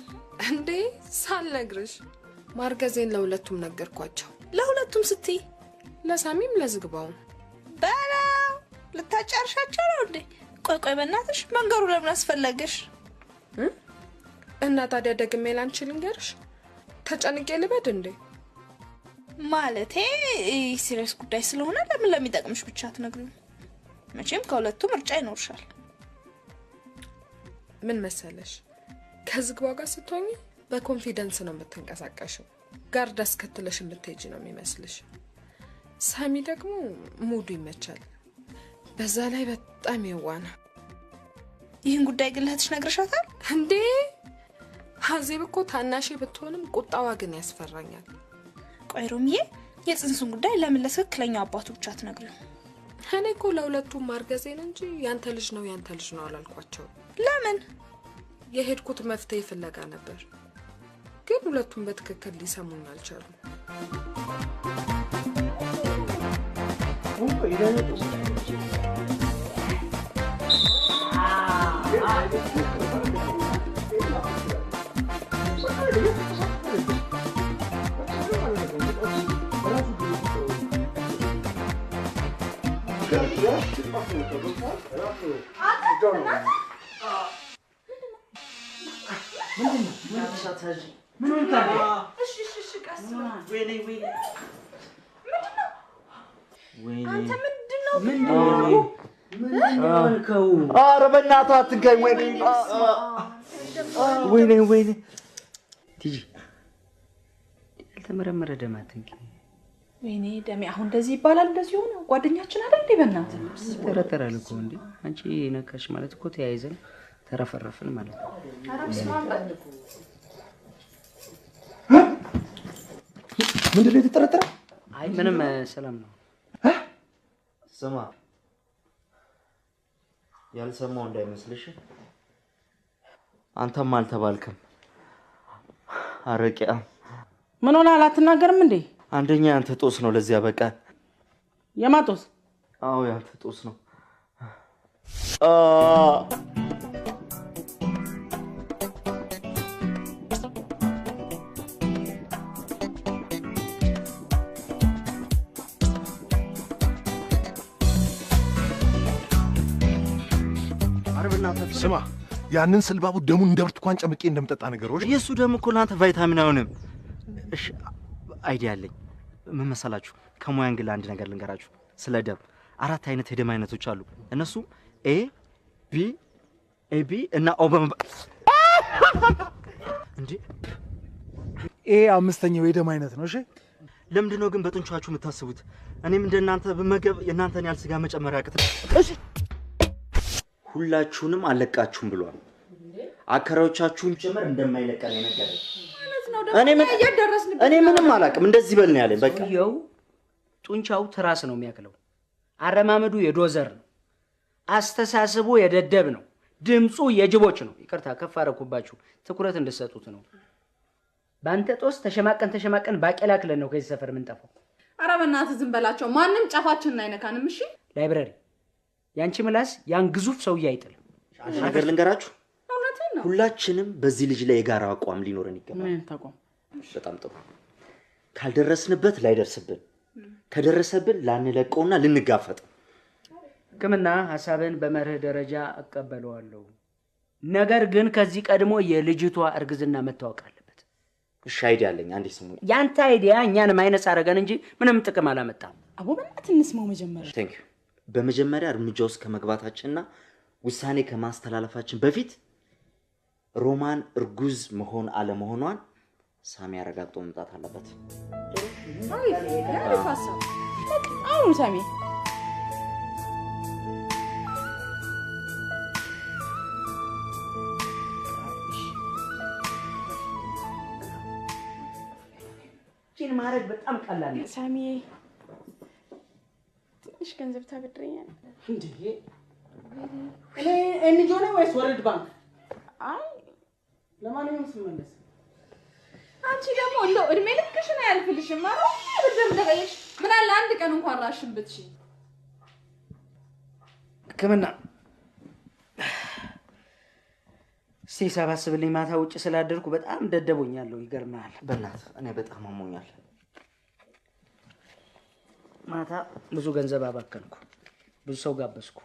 እንዴ ሳልነግርሽ ማርገዜን ለሁለቱም ነገርኳቸው። ለሁለቱም ስትይ? ለሳሚም ለዝግባው። በላ ልታጫርሻቸው ነው እንዴ? ቆይ በእናትሽ መንገሩ ለምን አስፈለገሽ? እና ታዲያ ደግሜ ላንቺ ልንገርሽ? ተጨንቄ ልበድ እንዴ? ማለቴ ሲሪየስ ጉዳይ ስለሆነ ለምን ለሚጠቅምሽ ብቻ አትነግሪም? መቼም ከሁለቱ ምርጫ ይኖርሻል። ምን መሰለሽ፣ ከዝግባ ጋር ስትሆኚ በኮንፊደንስ ነው የምትንቀሳቀሽው። ጋር ደስከትለሽ የምትሄጂ ነው የሚመስልሽ። ሳሚ ደግሞ ሙዱ ይመቻል። በዛ ላይ በጣም የዋና። ይህን ጉዳይ ግን ለእህትሽ ነግረሻታል እንዴ? ሀዜብ እኮ ታናሽ ብትሆንም ቁጣዋ ግን ያስፈራኛል። ቆይ ሮምዬ፣ የጽንሱን ጉዳይ ለምን ለትክክለኛው አባቱ ብቻ አትነግሪው? እኔ እኮ ለሁለቱም ማርገዜን እንጂ ያንተ ልጅ ነው አላልኳቸው። ለምን? የሄድኩት መፍትሄ ፍለጋ ነበር፣ ግን ሁለቱም በትክክል ሊሰሙኝ አልቻሉም። ኧረ በእናትህ አትንካኝ። ወይኔ ቲጂ ያልተመረመረ ደም አትንኪ። ወይኔ ደሜ አሁን እንደዚህ ይባላል? እንደዚህ ሆነ ጓደኛችን አይደል እንዴ? በእናትህ ተረተራል እኮ እንዴ። አንቺ ነካሽ ማለት እኮ ተያይዘን ተረፈረፍን ማለት ነው። ምንድን ነው የተጠረጠረ? አይ ምንም ሰላም ነው። ስማ ያልሰማው እንዳይመስልሽ። አንተም አልተባልክም። አረቂያ ምን ሆነ? አላትናገርም እንዴ? አንደኛ ያንተ ጦስ ነው ለዚህ ያበቃል። የማጦስ? አዎ ያንተ ጦስ ነው። ስማ ያንን ስልባቡ ደሙን እንደ ብርቱካን ጨምቄ እንደምጠጣ ነገሮች የሱ ደም እኮ ለአንተ ቫይታሚን አይሆንም። እሺ አይዲያ አለኝ። ምን መሰላችሁ? ከሙያ አንግል አንድ ነገር ልንገራችሁ ስለ ደም። 4 አይነት የደም አይነቶች አሉ። እነሱ ኤ ቢ ኤቢ እና ኦ እንዴ ኤ 5ኛው የደም አይነት ነው። እሺ ለምንድን ነው ግን በጡንቻችሁ የምታስቡት? እኔም እንደናንተ በመገብ የናንተን ያህል ስጋ መጨመር ያቅተኝ። እሺ ሁላችሁንም አለቃችሁም ብሏል። አከራዮቻችሁን ጭምር እንደማይለቀን የነገረኝ። እኔ ምንም አላውቅም። እንደዚህ በል ነው ያለኝ። በቃ ይኸው ጡንቻው ትራስ ነው የሚያክለው። አረማመዱ የዶዘር ነው። አስተሳሰቡ የደደብ ነው። ድምፁ የጅቦች ነው። ይቅርታ ከፍ አደረኩባችሁ። ትኩረት እንድትሰጡት ነው። ባንተ ጦስ ተሸማቀን ባቄላ ክለን ነው ከዚህ ሰፈር የምንጠፋው። ኧረ በእናትህ ዝም በላቸው። ማንም ጫፋችንን አይነካንም። እሺ ላይብረሪ ያንቺ ምላስ ያን ግዙፍ ሰውዬ አይጥልም። ነገር ልንገራችሁ፣ እውነቴን ነው። ሁላችንም በዚህ ልጅ ላይ የጋራ አቋም ሊኖረን ይገባል። ምን ተቋም? በጣም ጥሩ። ካልደረስንበት ላይደርስብን፣ ከደረሰብን ላንለቀውና ልንጋፈጥ። ሕክምና ሐሳብን በመርህ ደረጃ እቀበለዋለሁ። ነገር ግን ከዚህ ቀድሞ የልጅቷ እርግዝና መታወቅ አለበት። እሺ አይዲያ አለኝ። አንዴ ስሙ። ያንተ አይዲያ እኛን ማይነጽ አረገን እንጂ ምንም ጥቅም አላመጣም። አቦ በእናትህ እንስማው መጀመሪያ። ቴንክ ዩ። በመጀመሪያ እርምጃ ውስጥ ከመግባታችንና ውሳኔ ከማስተላለፋችን በፊት ሮማን እርጉዝ መሆን አለመሆኗን ሳሚ አረጋግጦ መምጣት አለበት። አሁን ሳሚ ቺን ማረግ በጣም ቀላል ነው። ሳሚ ትንሽ ገንዘብ ታበድረኛለህ እንዴ? እኔ ኤንጂኦ ነኝ ወይስ ወርልድ ባንክ? አይ ለማንኛውም ስመለስ አንቺ ደግሞ እንደው እድሜ ልክሽን አያልፍልሽም ማለት ብድር እንደጠየቅሽ ምን አለ አንድ ቀን እንኳን ራስሽን ብትችይ። ሕክምና እስቲ ሳባስብልኝ ማታ ውጭ ስላደርኩ በጣም ደደቦኛለሁ። ይገርማል። በእናትህ እኔ በጣም አሞኛል። ማታ ብዙ ገንዘብ አባከንኩ፣ ብዙ ሰው ጋበዝኩ።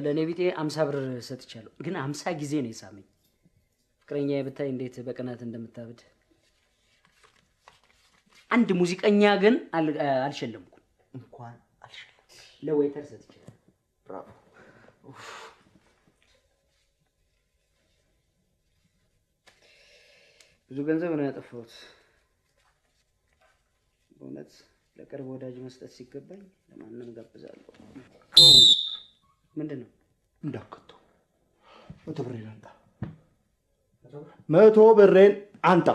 ለኔ ቢጤ 50 ብር ሰጥቻለሁ፣ ግን 50 ጊዜ ነው የሳመኝ። ፍቅረኛዬ ብታይ እንዴት በቅናት እንደምታብድ። አንድ ሙዚቀኛ ግን አልሸለምኩም። እንኳን አልሸለም። ለዌይተር ሰጥቻለሁ። ብራቮ። ብዙ ገንዘብ ነው ያጠፋሁት። በእውነት ለቅርብ ወዳጅ መስጠት ሲገባኝ ለማንም ጋብዛለሁ። ምንድን ነው? እንዳከቶ 100 ብሬን አንጣ። 100 ብሬን አንጣ።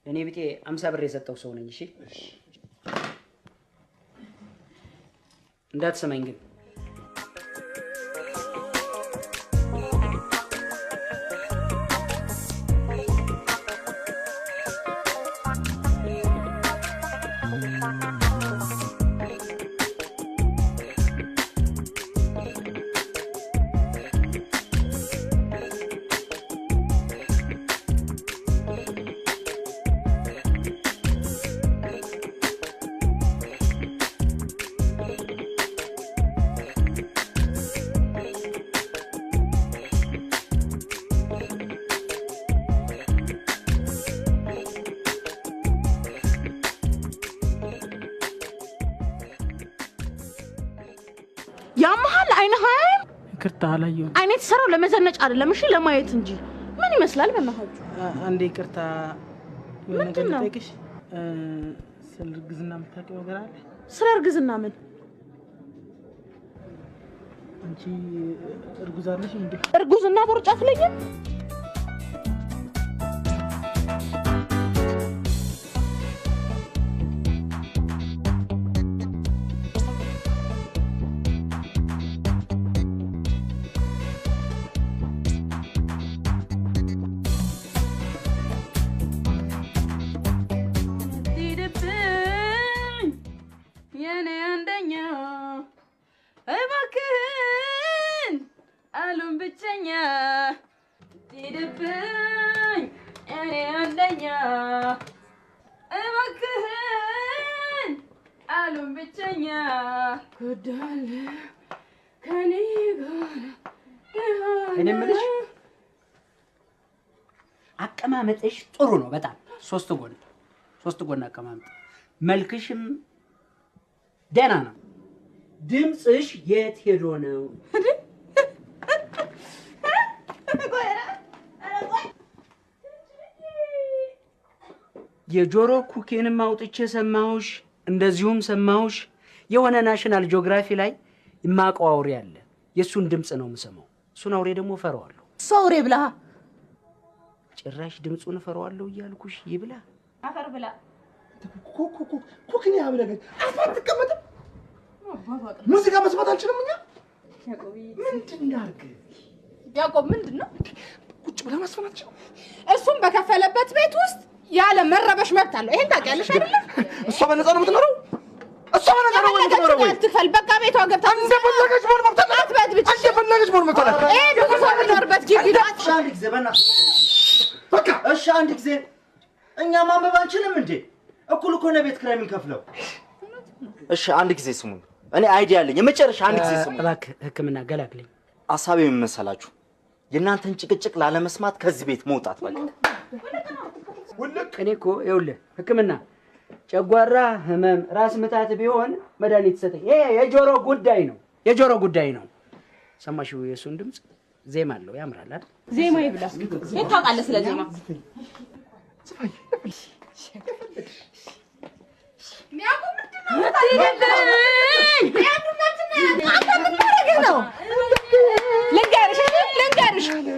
እኔ ቢጤ 50 ብር የሰጠው ሰው ነኝ። እሺ እንዳትሰማኝ ግን ያመሃል አይነሃይም ይቅርታ አላየሁም። አይኔ ተሰራው ለመዘነጭ አይደለም እሺ ለማየት እንጂ ምን ይመስላል በእናታችሁ? አንዴ ይቅርታ የሆነ ነገር ምንድን ነው? ልጠይቅሽ? ስለ እርግዝና የምታውቂው ነገር አለ? ስለ እርግዝና ምን? አንቺ እርጉዝ አለሽ እንዴ? እርጉዝና ቦርጫ አትለይም? የኔ አንደኛ እባክህን አሉን ብቸኛ ትሄድብኝ የኔ አንደኛ እባክህን አሉን ብቸኛ ጎዳለ ከኔ ጋር እኔ የምልሽ አቀማመጥሽ ጥሩ ነው በጣም ሶስት ጎን አቀማመጥ መልክሽም ደህና ነው። ድምፅሽ የት ሄዶ ነው? የጆሮ ኩኬንም አውጥቼ ሰማሁሽ፣ እንደዚሁም ሰማሁሽ የሆነ ናሽናል ጂኦግራፊ ላይ የማውቀው አውሬ አለ። የእሱን ድምፅ ነው የምሰማው። እሱን አውሬ ደግሞ እፈራዋለሁ። እሱ አውሬ ብላ ጭራሽ ድምፁን እፈራዋለሁ እያልኩሽ ይብላ አፈር ብላ ኩክን ያብለ ግን አፋት ተቀመጥ። ሙዚቃ መስማት አልችልም። እኛ ምንድን እናድርግ? ያዕቆብ ምንድን ነው? ቁጭ ብለህ መስፈን አትችልም? እሱም በከፈለበት ቤት ውስጥ ያለ መረበሽ መብት አለው። ይሄን ታውቂያለሽ አይደል? እሷ በነፃ ነው የምትኖረው። እሷ በነፃ ነው የምትኖረው ወይ? ትክፈል። በቃ ቤቷ ገብታ እንደፈለገች መሆን መብት አላት። አትበት ብቻ እንደፈለገች መሆን መብት አላት። ይሄ ብዙ ሰው የሚኖርበት ግቢ ነው። አንድ ጊዜ በእናትህ በቃ እሺ፣ አንድ ጊዜ እኛ ማንበብ አንችልም እንዴ? እኩል እኮ ነው ቤት ኪራይ የምንከፍለው። እሺ አንድ ጊዜ ስሙኝ፣ እኔ አይዲያ አለኝ። የመጨረሻ አንድ ጊዜ ስሙኝ እባክህ። ህክምና ገላግለኝ። ሀሳቤ ምን መሰላችሁ? የእናንተን ጭቅጭቅ ላለመስማት ከዚህ ቤት መውጣት በቃ። እኔ እኮ ይኸውልህ ህክምና ጨጓራ ህመም፣ ራስ ምታት ቢሆን መድኃኒት ሰጠኝ። ይሄ የጆሮ ጉዳይ ነው፣ የጆሮ ጉዳይ ነው። ሰማሽው? የእሱን ድምፅ ዜማ አለው፣ ያምራል አይደል? ዜማ ይብላ። የት ታውቃለህ ስለ ዜማ? ልንገርሽ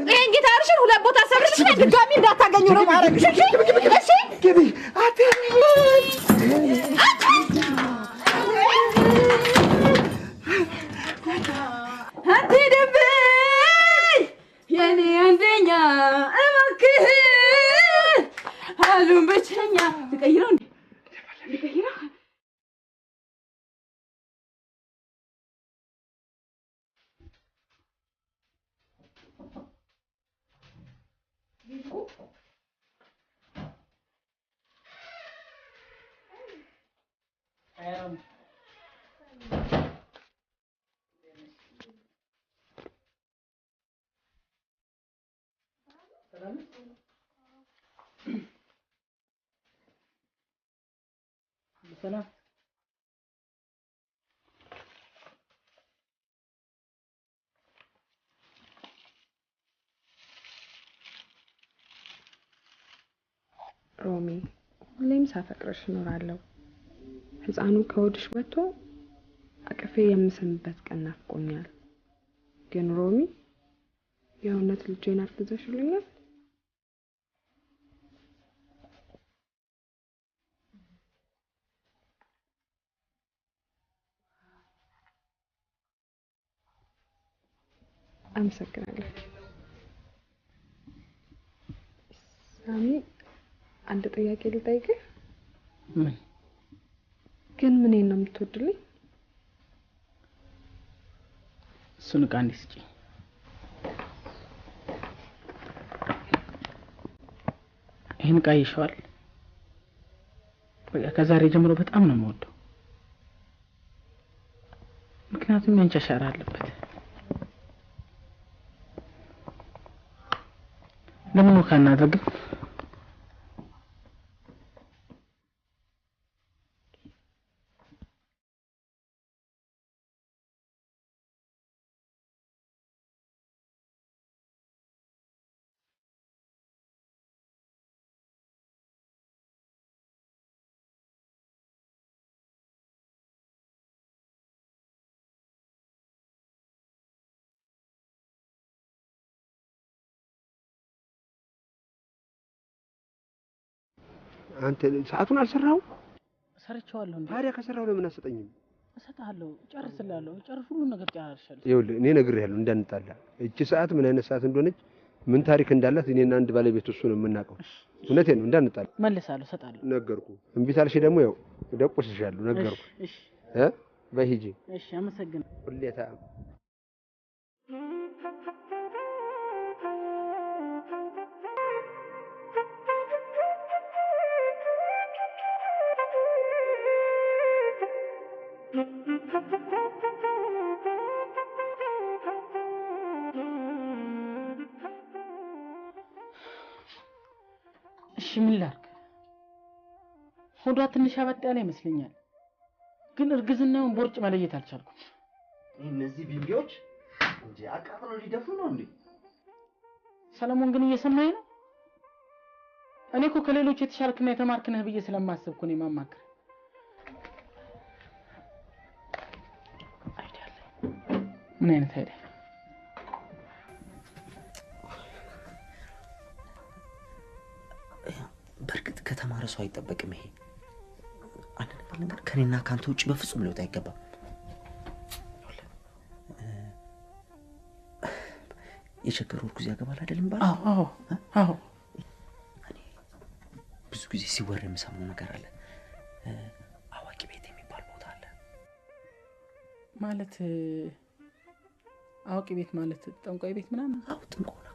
ይሄን ጊታርሽን ሁለት ቦታ ሰብርሽ ድጋሚ እንዳታገኙ ነው ማረግሽ። እሺ ግቢ አትሂድብኝ የኔ አንደኛ እባክህ አሉን ብቸኛ ልቀይረው እንዴ? ልቀይረው ሰላም ሮሚ ሁሌም ሳፈቅርሽ እኖራለሁ። ህፃኑ ከወድሽ ወጥቶ አቅፌ የምስምበት ቀን ናፍቆኛል። ግን ሮሚ የእውነት ልጄን አርግዘሽልኛል? አመሰግናለሁ። ሳሚ አንድ ጥያቄ ልጠይቅህ? ምን? ግን ምኔን ነው የምትወድልኝ? እሱን ዕቃ እንዲህ ስጪኝ። ይህን ዕቃ ይሸዋል። በቃ ከዛሬ ጀምሮ በጣም ነው የምወደው። ምክንያቱም ያንቺ አሻራ አለበት። ለምን ወካ እናደርግም? አንተ ሰዓቱን አልሰራው? ሰርቼዋለሁ እንዴ? ታዲያ ከሰራው ለምን አሰጠኝም? እሰጥሃለሁ፣ ጨርስልሃለሁ። ጨርስ፣ ሁሉ ነገር ጨርሻለሁ። ይኸውልህ እኔ ነግሬሃለሁ እንዳንጣላ። እቺ ሰዓት ምን አይነት ሰዓት እንደሆነች ምን ታሪክ እንዳላት እኔና አንድ ባለቤት እሱ ነው የምናውቀው። እውነቴን ነው እንዳንጣላ። መልሳለሁ፣ እሰጥሃለሁ። ነገርኩ። እምቢ ታልሽ ደግሞ ያው ደቁስሻለሁ። ነገርኩ። እሺ በሂጂ። እሺ፣ አመሰግናለሁ። ሁሌታ እሺ ምን ላድርግ? ሆዷ ትንሽ አበጥ ያለ ይመስለኛል፣ ግን እርግዝናውን ቦርጭ መለየት አልቻልኩም። እነዚህ ቢምቢዎች እንጂ አቃጥለው ሊደፉ ነው እንዴ? ሰለሞን ግን እየሰማኝ ነው? እኔ እኮ ከሌሎች የተሻልክና የተማርክ ነህ ብዬ ስለማስብ እኮ ነው የማማክር። ምን አይነት አይዲያ? በእርግጥ ከተማረ ሰው አይጠበቅም ይሄ። አንድ ነገር ከኔና ካንተ ውጪ በፍጹም ሊወጣ አይገባም። የቸገረው እርጉዝ ያገባል አይደለም ባል? አዎ። እኔ ብዙ ጊዜ ሲወራ የምሰማው ነገር አለ። አዋቂ ቤት የሚባል ቦታ አለ። ማለት አዋቂ ቤት ማለት ጠንቋይ ቤት ምናምን? አዎ ጥንቆላ።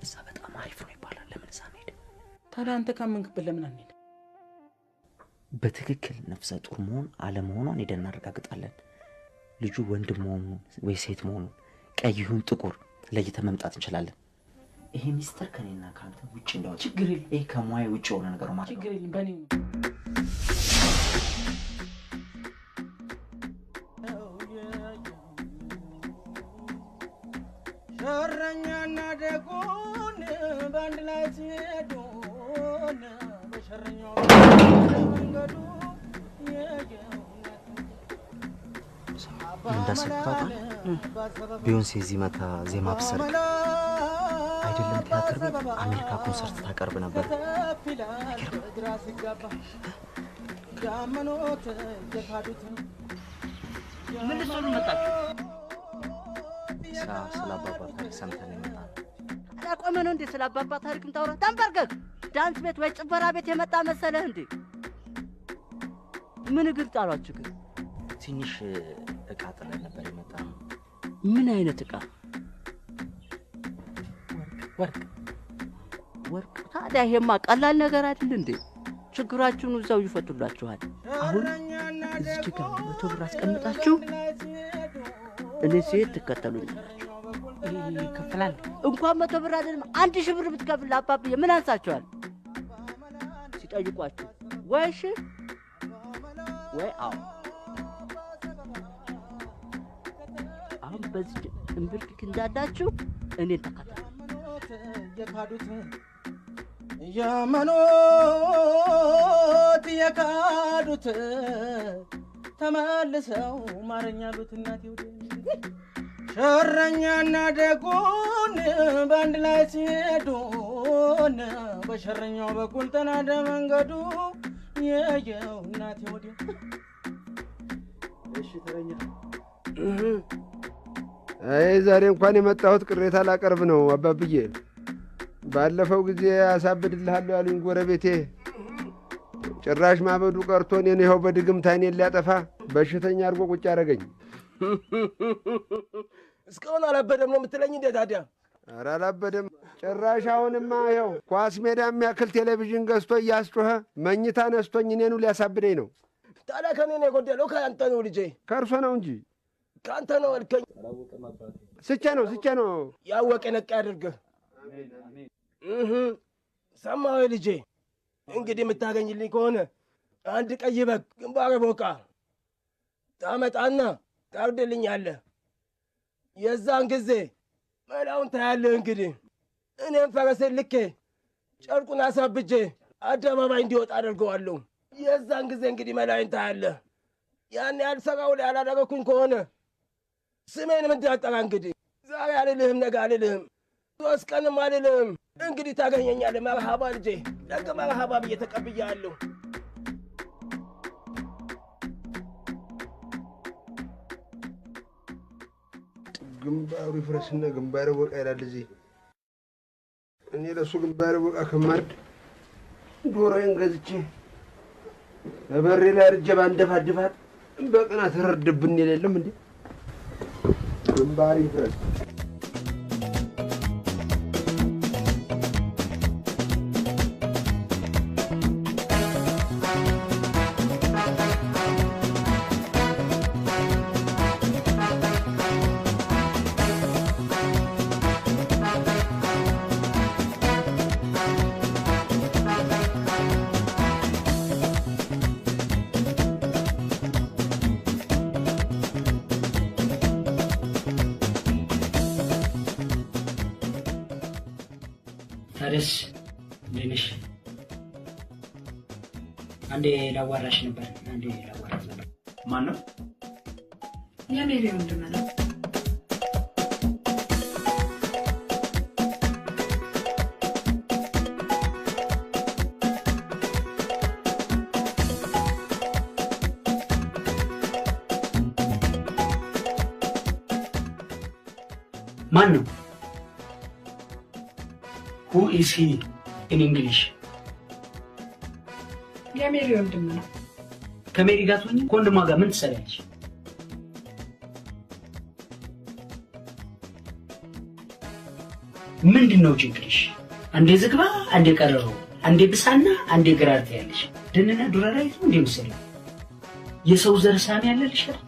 እዛ በጣም አሪፍ ነው ይባላል። ለምን እዛ እንሄድ? ታዲያ አንተ ካመንክበት ለምን አንሄድ? በትክክል ነፍሰ ጡር መሆን አለመሆኗን ሄደን እናረጋግጣለን። ልጁ ወንድ መሆኑን ወይ ሴት መሆኑን፣ ቀይ ይሁን ጥቁር ለይተን መምጣት እንችላለን። ይሄ ሚስጥር ከኔና ካንተ ውጪ እንዳው ችግር የለም። ይሄ ከሙያ ውጪ የሆነ ነገር ማለት ነው። ችግር የለም። በኔ ነው። ሸረኛና ደጉን በአንድ ላይ ሲሄዱን በሸረኛው መንገዱ እንዳሰብኩት ቢዮንሴ እዚህ መታ ዜማ ብሰርቅ አይደለም ቲያትር ቤት አሜሪካ ኮንሰርት ታቀርብ ነበር። ግራ ሲጋባ ያመኑት የካዱት ምን ልትሆኑ መጣችሁ? ስለ አባባ ታሪክ ሰምተን የመጣ አላቆመ ነው እንዴ? ስለ አባባ ታሪክ እንታወራ? ተንበርከክ። ዳንስ ቤት ወይ ጭፈራ ቤት የመጣ መሰለህ እንዴ? ምን እግር ጣሏችሁ ግን? ትንሽ እቃ ጥለን ነበር የመጣ ነው። ምን አይነት እቃ? ወርቅ። ታዲያ ይሄማ ቀላል ነገር አይደል እንዴ? ችግራችሁን እዛው ይፈቱላችኋል። አሁን እዚህ ጋር 100 ብር አስቀምጣችሁ እኔ ሲሄድ ትከተሉኛላችሁ። ይከፈላል። እንኳን 100 ብር አይደለም 1000 ብር ብትከፍል አባብዬ ምን አንሳችኋል? ሲጠይቋችሁ ወይ እሺ ወይ አዎ። አሁን በዚህ እንብርክክ እንዳላችሁ እኔን ተከተሉ። ያመኑት የካዱት ተመልሰው ማረኛሉት እናቴ ወደ ሸረኛና ደጉን በአንድ ላይ ሲሄዱን በሸረኛው በኩል ተናደ መንገዱ የየው እናቴ ወደ እሺ ተረኛ አይ ዛሬ እንኳን የመጣሁት ቅሬታ ላቀርብ ነው አባብዬ። ባለፈው ጊዜ አሳብድልሃለሁ ያሉኝ ጎረቤቴ ጭራሽ ማበዱ ቀርቶ እኔን ይኸው በድግምት ዓይኔን ሊያጠፋ በሽተኛ አድርጎ ቁጭ አደረገኝ። እስካሁን አላበደም ነው የምትለኝ እንዴ ታዲያ? ኧረ አላበደም ጭራሽ። አሁንማ ይኸው ኳስ ሜዳ የሚያክል ቴሌቪዥን ገዝቶ እያስጮኸ መኝታ ነስቶኝ እኔኑ ሊያሳብደኝ ነው። ታዲያ ከኔ ነው የጎደለው? ከአንተ ነው ልጄ። ከእርሶ ነው እንጂ ከአንተ ነው አልከኝ። ስቼ ነው ያወቀ ነቃ ያድርግህ። ሰማሁ ልጄ። እንግዲህ የምታገኝልኝ ከሆነ አንድ ቀይ በግ ግንባር ቦቃ ታመጣና ታርድልኛለህ። የዛን ጊዜ መላውን ታያለህ። እንግዲህ እኔም ፈረሴን ልኬ ጨርቁን አሳብጄ አደባባይ እንዲወጣ አደርገዋለሁ። የዛን ጊዜ እንግዲህ መላይን ታያለህ። ያን ያልሰራው ላይ ያላደረኩኝ ከሆነ ስሜንም እንዳጠራ እንግዲህ ዛሬ አልልህም፣ ነገ አልልህም፣ 3 ቀንም አልልህም። እንግዲህ ታገኘኛለህ። መርሃባ ልጄ፣ ደግ መርሃባ ብዬ ተቀብያለሁ። ግንባሩ ይፍረስና ግንባሩ ወቃ ይላል እዚህ። እኔ ለሱ ግንባሩ ወቃ ከማርድ ዶሮዬን ገዝቼ በበሬ ላይ አርጄ ባንደፋድፋት በቅናት ረድብን የሌለም እንዴ? ግንባሩ ይፍረስ። ታዲያስ እንዴት ነሽ? አንዴ ላዋራሽ ነበር። ማን ነው? የሜሪ ወንድም ነው። ማን ነው? Who is he in English? የሜሪ ወንድም ነው። ከሜሪ ጋር ትሆኚ ከወንድሟ ጋር ምን ትሰሪያለሽ? ምንድነው ችግርሽ? አንዴ ዝግባ፣ አንዴ ቀረሩ፣ አንዴ ብሳና፣ አንዴ ግራር ትያለሽ። ደንና ዱራራ ይቱ እንዴ መሰለ የሰው ዘር ሳሚ ያለልሽ አይደል?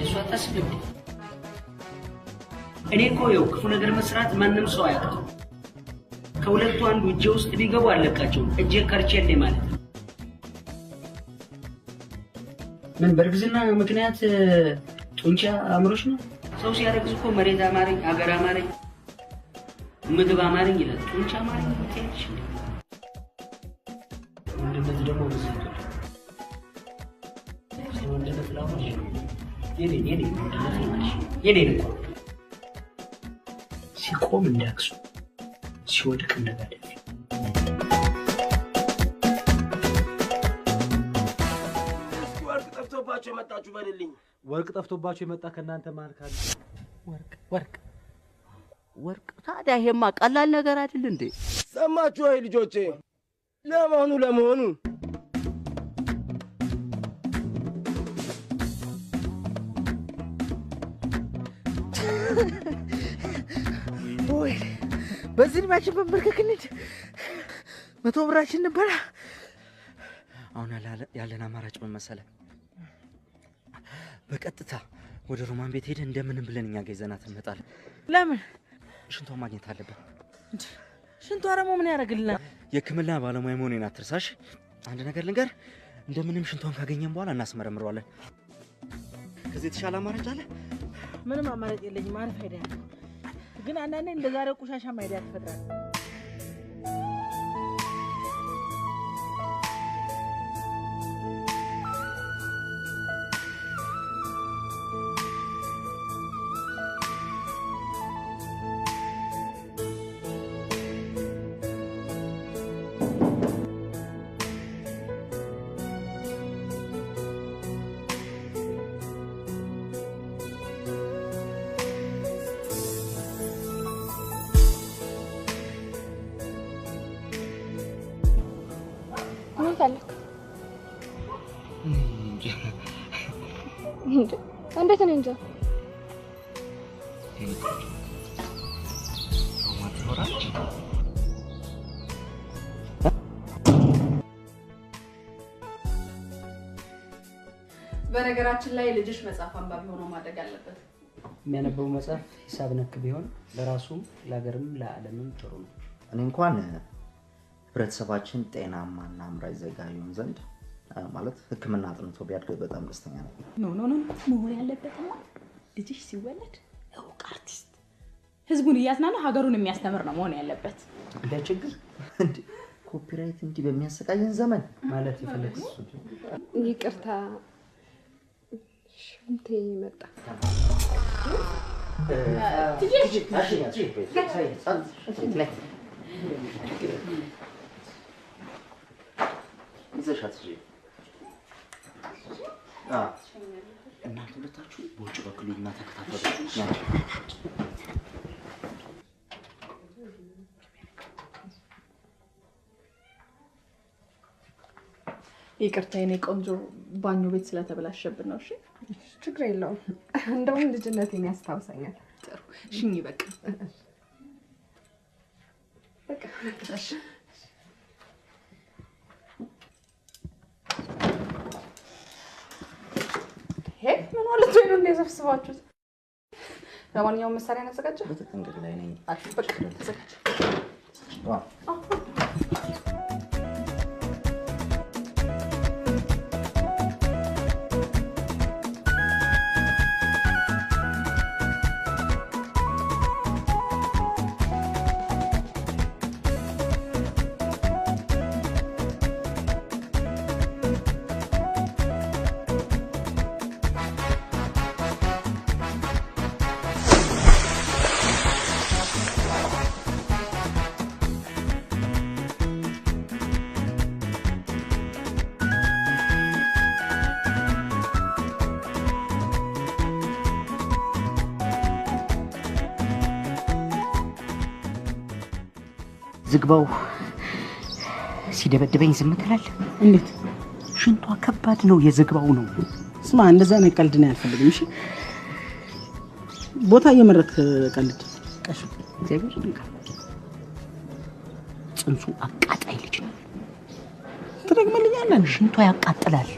እሷ ታስብኝ። እኔ እኮ የው ክፉ ነገር መስራት ማንም ሰው አያውቅም። ከሁለቱ አንዱ እጄ ውስጥ ቢገቡ አለቃቸው። እጄ ከርቼሌ ማለት ነው። ምን በርግዝና ምክንያት ጡንቻ አምሮሽ ነው? ሰው ሲያረግዝ እኮ መሬት አማረኝ፣ አገር አማረኝ፣ ምግብ አማረኝ ይላል። ጡንቻ አማረኝ ትያለሽ እንዴ? ወንድነት ደግሞ በዚህ ነው። ወንድነት ላውሽ የኔ እኮ ሲቆም እንዳክሱ ሲወድቅ እንደጋደፍ። ወርቅ ጠፍቶባቸው የመጣችሁ በልልኝ። ወርቅ ጠፍቶባቸው የመጣ ከእናንተ መሀል ካለ ወርቅ ታዲያ ይሄማ ቀላል ነገር አይደል እንዴ? ሰማችሁ ወይ ልጆቼ? ለመሆኑ ወይ በዚህ እድሜያችን በመርከክ እንሂድ። 100 ብራችን ነበረ። አሁን ያለን አማራጭ ምን መሰለህ? በቀጥታ ወደ ሮማን ቤት ሄደን እንደምንም ብለን እኛ ጋር ይዘናት እንመጣለን። ለምን? ሽንቷን ማግኘት አለብን። ሽንቷ ደግሞ ምን ያደርግልናል? የሕክምና ባለሙያ መሆኔን አትርሳሽ። አንድ ነገር ልንገር፣ እንደምንም ሽንቷን ካገኘን በኋላ እናስመረምረዋለን። ከዚህ የተሻለ አማራጭ አለ? ምንም አማራጭ የለኝም። አሪፍ አይዲያ ነው፣ ግን አንዳንዴ እንደ ዛሬው ቆሻሻ አይዲያ ትፈጥራለህ። እንዴት ነው እንጃ? በነገራችን ላይ ልጅሽ መጽሐፍ አንባቢ ሆኖ ማደግ አለበት። የሚያነበው መጽሐፍ ሂሳብ ነክ ቢሆን ለራሱም ለሀገርም ለዓለምም ጥሩ ነው። እኔ እንኳን ህብረተሰባችን ጤናማና አምራች ዜጋ ይሆን ዘንድ ማለት ሕክምና አጥንቶ ቢያድግ በጣም ደስተኛ ነኝ። ኖ መሆን ያለበትማ ልጅሽ ሲወለድ እውቅ አርቲስት ህዝቡን እያዝናና ሀገሩን የሚያስተምር ነው መሆን ያለበት። ለችግር እንዴ ኮፒራይት እንዲህ በሚያሰቃየን ዘመን ማለት የፈለግሽ ይቅርታ ሽንቴ መጣ። እናንተ ሁለታችሁ በውጭ በኩል ሂዱና ተከታተሉ። ይቅርታ የኔ ቆንጆ ባኞ ቤት ስለተበላሸብን ነው። እሺ ችግር የለውም። እንደውም ልጅነቴን ያስታውሰኛል። ጥሩ ሽኝ በቃ በቃ እሺ ምን ማለት ነው እንደዘፍስባችሁት? ለማንኛውም መሳሪያ እናዘጋጀው። በተጠንቀቅ ላይ ነኝ። በቃ ተዘጋጅ። ዝግባው ሲደበድበኝ ዝም ትላለህ? እንዴት? ሽንቷ ከባድ ነው፣ የዝግባው ነው። ስማ እንደዛ ነው ቀልድ ነው ያልፈልግም። እሺ ቦታ እየመረጥክ ቀልድ ቀሽ እግዚአብሔር ይንካ። ጽንሱ አቃጣይ ልጅ ነው። ትረግመልኛለህ። ሽንቷ ያቃጥላል።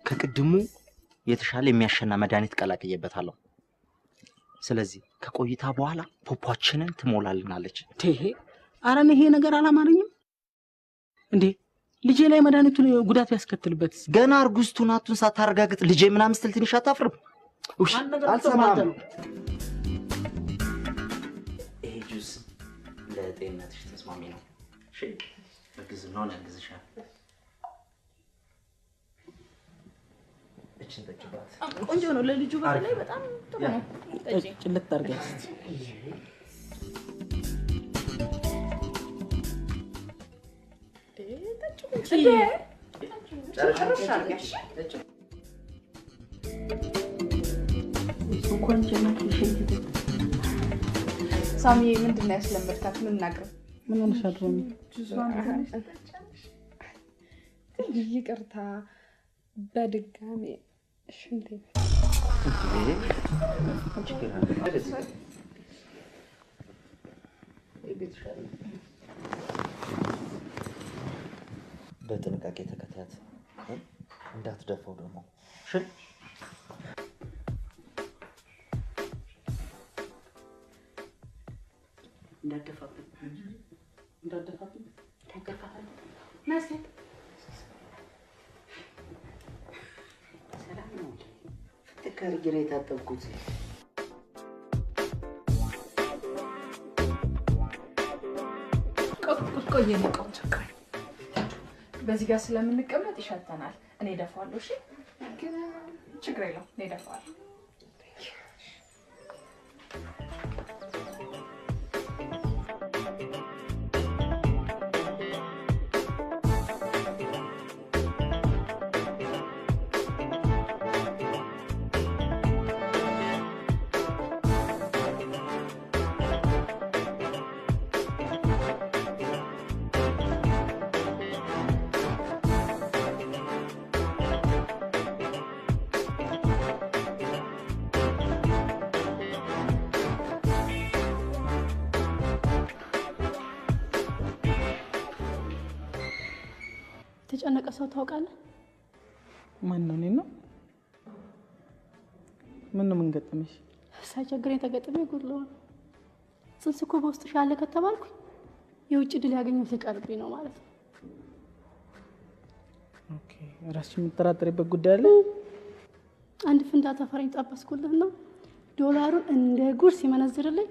ከቅድሙ የተሻለ የሚያሸና መድኃኒት ቀላቅዬበታለሁ። ስለዚህ ከቆይታ በኋላ ፖፖችንን ትሞላልናለች። አረን ይሄ ነገር አላማረኝም እንዴ። ልጄ ላይ መድኃኒቱን ጉዳት ያስከትልበት ገና እርጉዝቱ ናቱን ሳታረጋግጥ ልጄ ምናምን ስትል ትንሽ አታፍርም? እሺ አልሰማም። ይሄ ጁስ ለጤንነትሽ ተስማሚ ነው። እሺ እርግዝናውን ያግዝሻል። እችን ጠጭባት። ቆንጆ ነው ለልጁ በላይ በጣም ጥሩ ነው። ጭልጥ አድርገሽ ሳሚ ምንድን ነው ያስለመድካት? ምን እናቅርብ? ምን ሆነሻል? ይቅርታ በድጋሚ ሽንቴ በጥንቃቄ ተከታተል፣ እንዳትደፋው ደግሞ። እሺ እንዳትደፋብኝ ታገፋታለህ። ናስቴት ሰላም ነው። ፍትካሪ ግራ የታጠብኩት ቆየ ነው ቆንጆ በዚህ ጋር ስለምንቀመጥ ይሸተናል። እኔ ደፋዋለሁ። እሺ ግን ችግር የለውም። እኔ ደፋዋለሁ። የተጨነቀ ሰው ታውቃለህ? ማን ነው? እኔን ነው? ምን ነው የምንገጥምሽ? ሳይቸግረኝ ተገጥሜ ጉድለዋል። ጽንስ እኮ በውስጥሽ ያለ ከተባልኩ የውጭ ድል ያገኘው ሲቀርብኝ ነው ማለት ነው። ኦኬ፣ ራስሽ የምትጠራጠሪበት ጉዳይ አለ? አንድ ፍንዳታ ፈረኝ ጠበስኩልህና ዶላሩን እንደ ጉር ሲመነዝርልኝ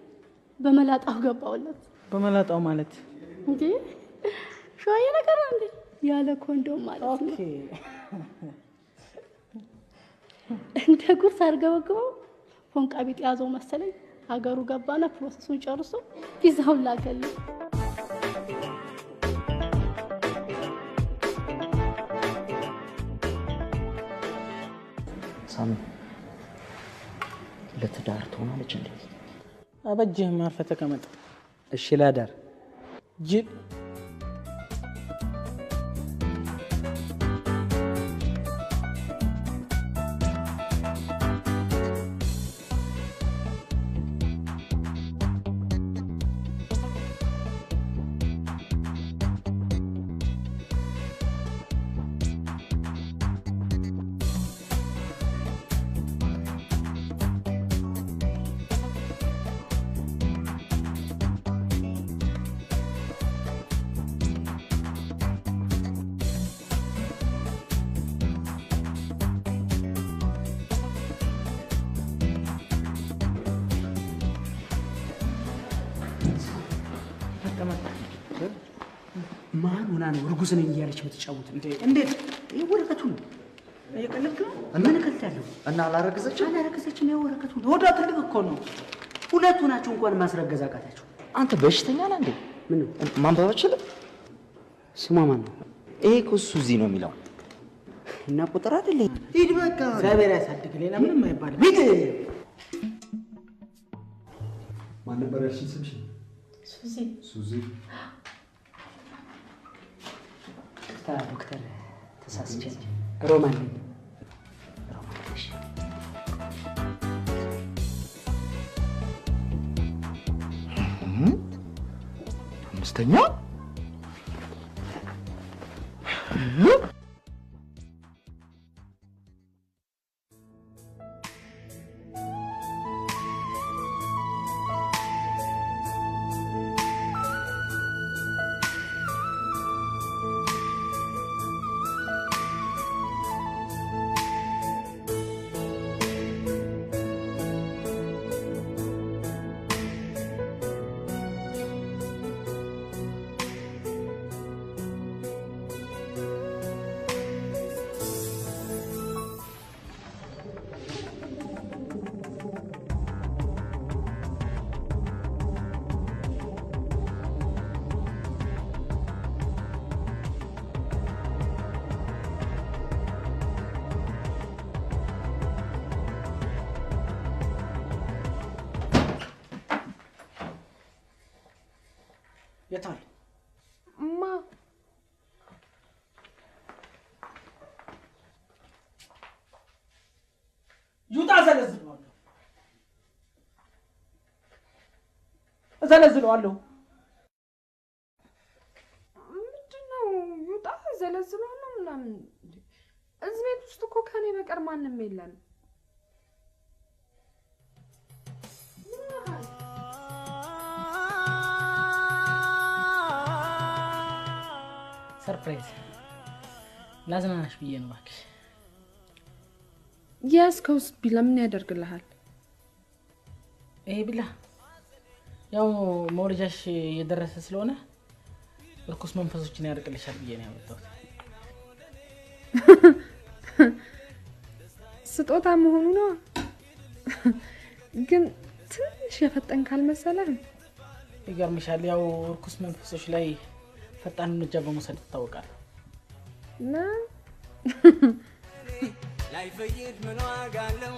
በመላጣው ገባውለት። በመላጣው ማለት እንዴ? ሸዋዬ ነገር ነው እንዴ? ያለ ኮንዶም ማለት ነው። እንደ ጉር ሳርገበግበው ፎንቃ ቢጥ ያዘው መሰለኝ። ሀገሩ ገባና ፕሮሰሱን ጨርሶ ቪዛውን ላከልኝ። ሳሚ ለትዳር ትሆናለች እንዴ? አበጀህ ማርፈህ ተቀመጥ። እሺ ላዳር ጅብ ማን ሆና ነው እርጉዝ ነኝ እያለች የምትጫወት? እንዴት? ይሄ ወረቀቱ ነው። እየቀለድክ ነው? ምን እከልታለሁ? እና አላረገዘችም? አላረገዘችም። ይሄ ወረቀቱ ነው። ሆዷ ትልቅ እኮ ነው። ሁለቱ ናቸው እንኳን ማስረገዝ አቃታቸው። አንተ በሽተኛ ነህ እንዴ? ምን ማንበብ አትችልም? ስሟ ማን ነው? ይሄ እኮ ሱዚ ነው የሚለው እና ቁጥር አይደለ? ሂድ በቃ። እግዚአብሔር ያሳድግ። ሌላ ምንም አይባልም። ሂድ። ማን ነበር ያልሽኝ ስምሽ? ሱዚ። ሱዚ። ዶክተር ተሳስቼ ሮማን ነኝ። አምስተኛ የታል? ማ ይውጣ። እዘለዝለዋለሁ። ምንድን ነው? ይውጣ። ዘለዝለዋለሁ ምናምን። እዚህ ቤት ውስጥ እኮ ከኔ በቀር ማንም የለም። ሰርፕራይዝ ላዝናናሽ ብዬ ነው እባክሽ። የያዝከውስ ቢላ ምን ያደርግልሃል? ይሄ ቢላ ያው መውለጃሽ እየደረሰ ስለሆነ እርኩስ መንፈሶችን ያርቅልሻል ብዬ ነው ያመጣሁት። ስጦታ መሆኑ ነው። ግን ትንሽ የፈጠን ካልመሰለህ ይገርምሻል። ያው ርኩስ መንፈሶች ላይ ፈጣን እርምጃ በመውሰድ ይታወቃል። ላይ ፈይድ ምን ዋጋ አለው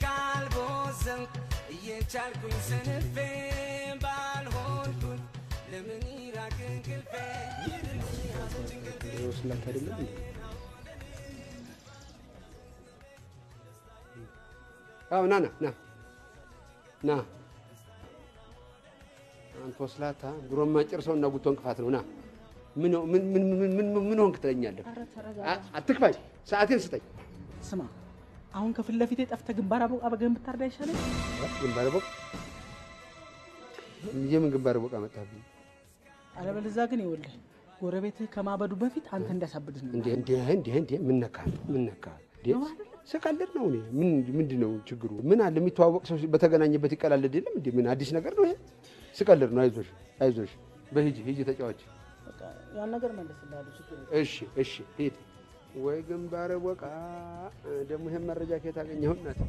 ካልቦዘንኩ እየቻልኩኝ ስንፌ ባልሆንኩኝ ለምን ይራቅ እንቅልፌ ስላት አይደለም እንዴ? አዎ ና አንተ ወስላታ ድሮም ማጨርሰው እና ጉቶ እንቅፋት ነው። ና ምን ሆንክ ትለኛለህ? አትክፋይ፣ ሰዓቴን ስጠኝ። ስማ አሁን ከፊት ለፊቴ ጠፍተህ ግንባር አበገን ብታርዳ ይሻላል። ግንባር ቦቅ የምን ግንባር ቦቅ አመጣብኝ? አለበለዚያ ግን ይኸውልህ ጎረቤትህ ከማበዱ በፊት አንተ እንዳሳብድህ ነው። እንዴ ምን ነካ ስቀልድ ነው። እኔ ምንድን ነው ችግሩ? ምን አለ የሚተዋወቅ ሰው በተገናኘበት ይቀላልድ የለም እንዴ? ምን አዲስ ነገር ነው ይሄ? ስቀልድ ነው። አይዞሽ በሂጂ ተጫዋች። በቃ ያን ነገር መልስልሃለሁ። ችግር እሺ ሂድ። ወይ ግንባር ቦቃ ደግሞ ይሄን መረጃ ከየት አገኘኸው? እናት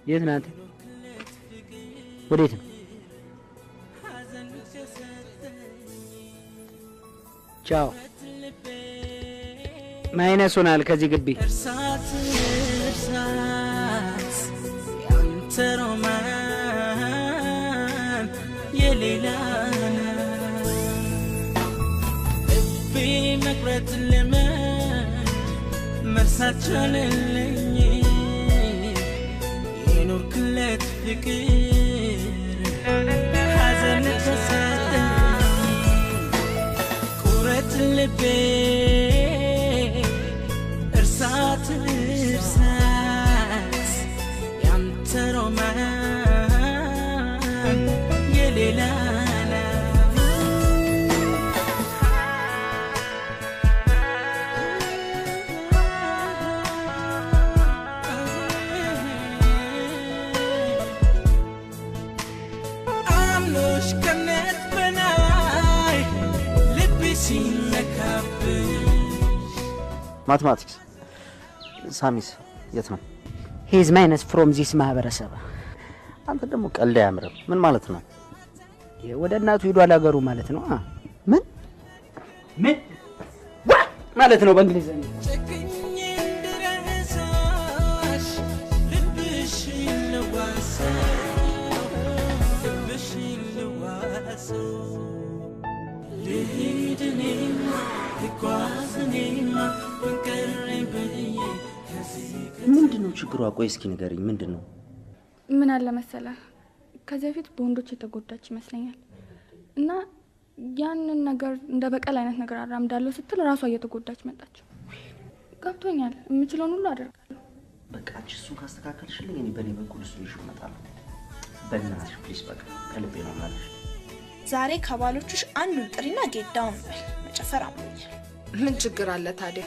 የት ነህ አንተ? ወዴት ነው? ቻው። ማይነስ ሆናል ከዚህ ግቢ። እርሳት ያንተ ሮማን የሌላ ልቤ መቁረጥ ልመድ መርሳት ቻለልኝ የኖርክለት ፍቅር ሐዘን ተሰጠኝ ቁረጥ ልቤ እርሳት ያንተ ሮማን የሌላ ማትማቲክስ ሳሚስ የት ነው? ሂዝ ማይነስ ፍሮም ዚስ ማህበረሰብ። አንተ ደግሞ ቀልድ አያምርም። ምን ማለት ነው? ወደ እናቱ ሄዷል አገሩ ማለት ነው። ምን ማለት ነው በእንግሊዘኛ? ምንድነው ችግሯ? ቆይ እስኪ ንገሪኝ፣ ምንድነው? ምን አለ መሰለህ ከዚህ በፊት በወንዶች የተጎዳች ይመስለኛል እና ያንን ነገር እንደ በቀል አይነት ነገር አራምዳለሁ ስትል ራሷ እየተጎዳች መጣች። ገብቶኛል። የምችለውን ሁሉ አደርጋለሁ። በቃ አንቺ እሱን ካስተካከልሽልኝ እኔ በእኔ በኩል እሱን ይዤ እመጣለሁ። በእናትሽ ፕሊዝ፣ በቃ ከልቤ ነው ማለት። ዛሬ ከባሎችሽ አንዱን ጥሪና ጌዳውን በል። መጨፈር አሞኛል። ምን ችግር አለ ታዲያ?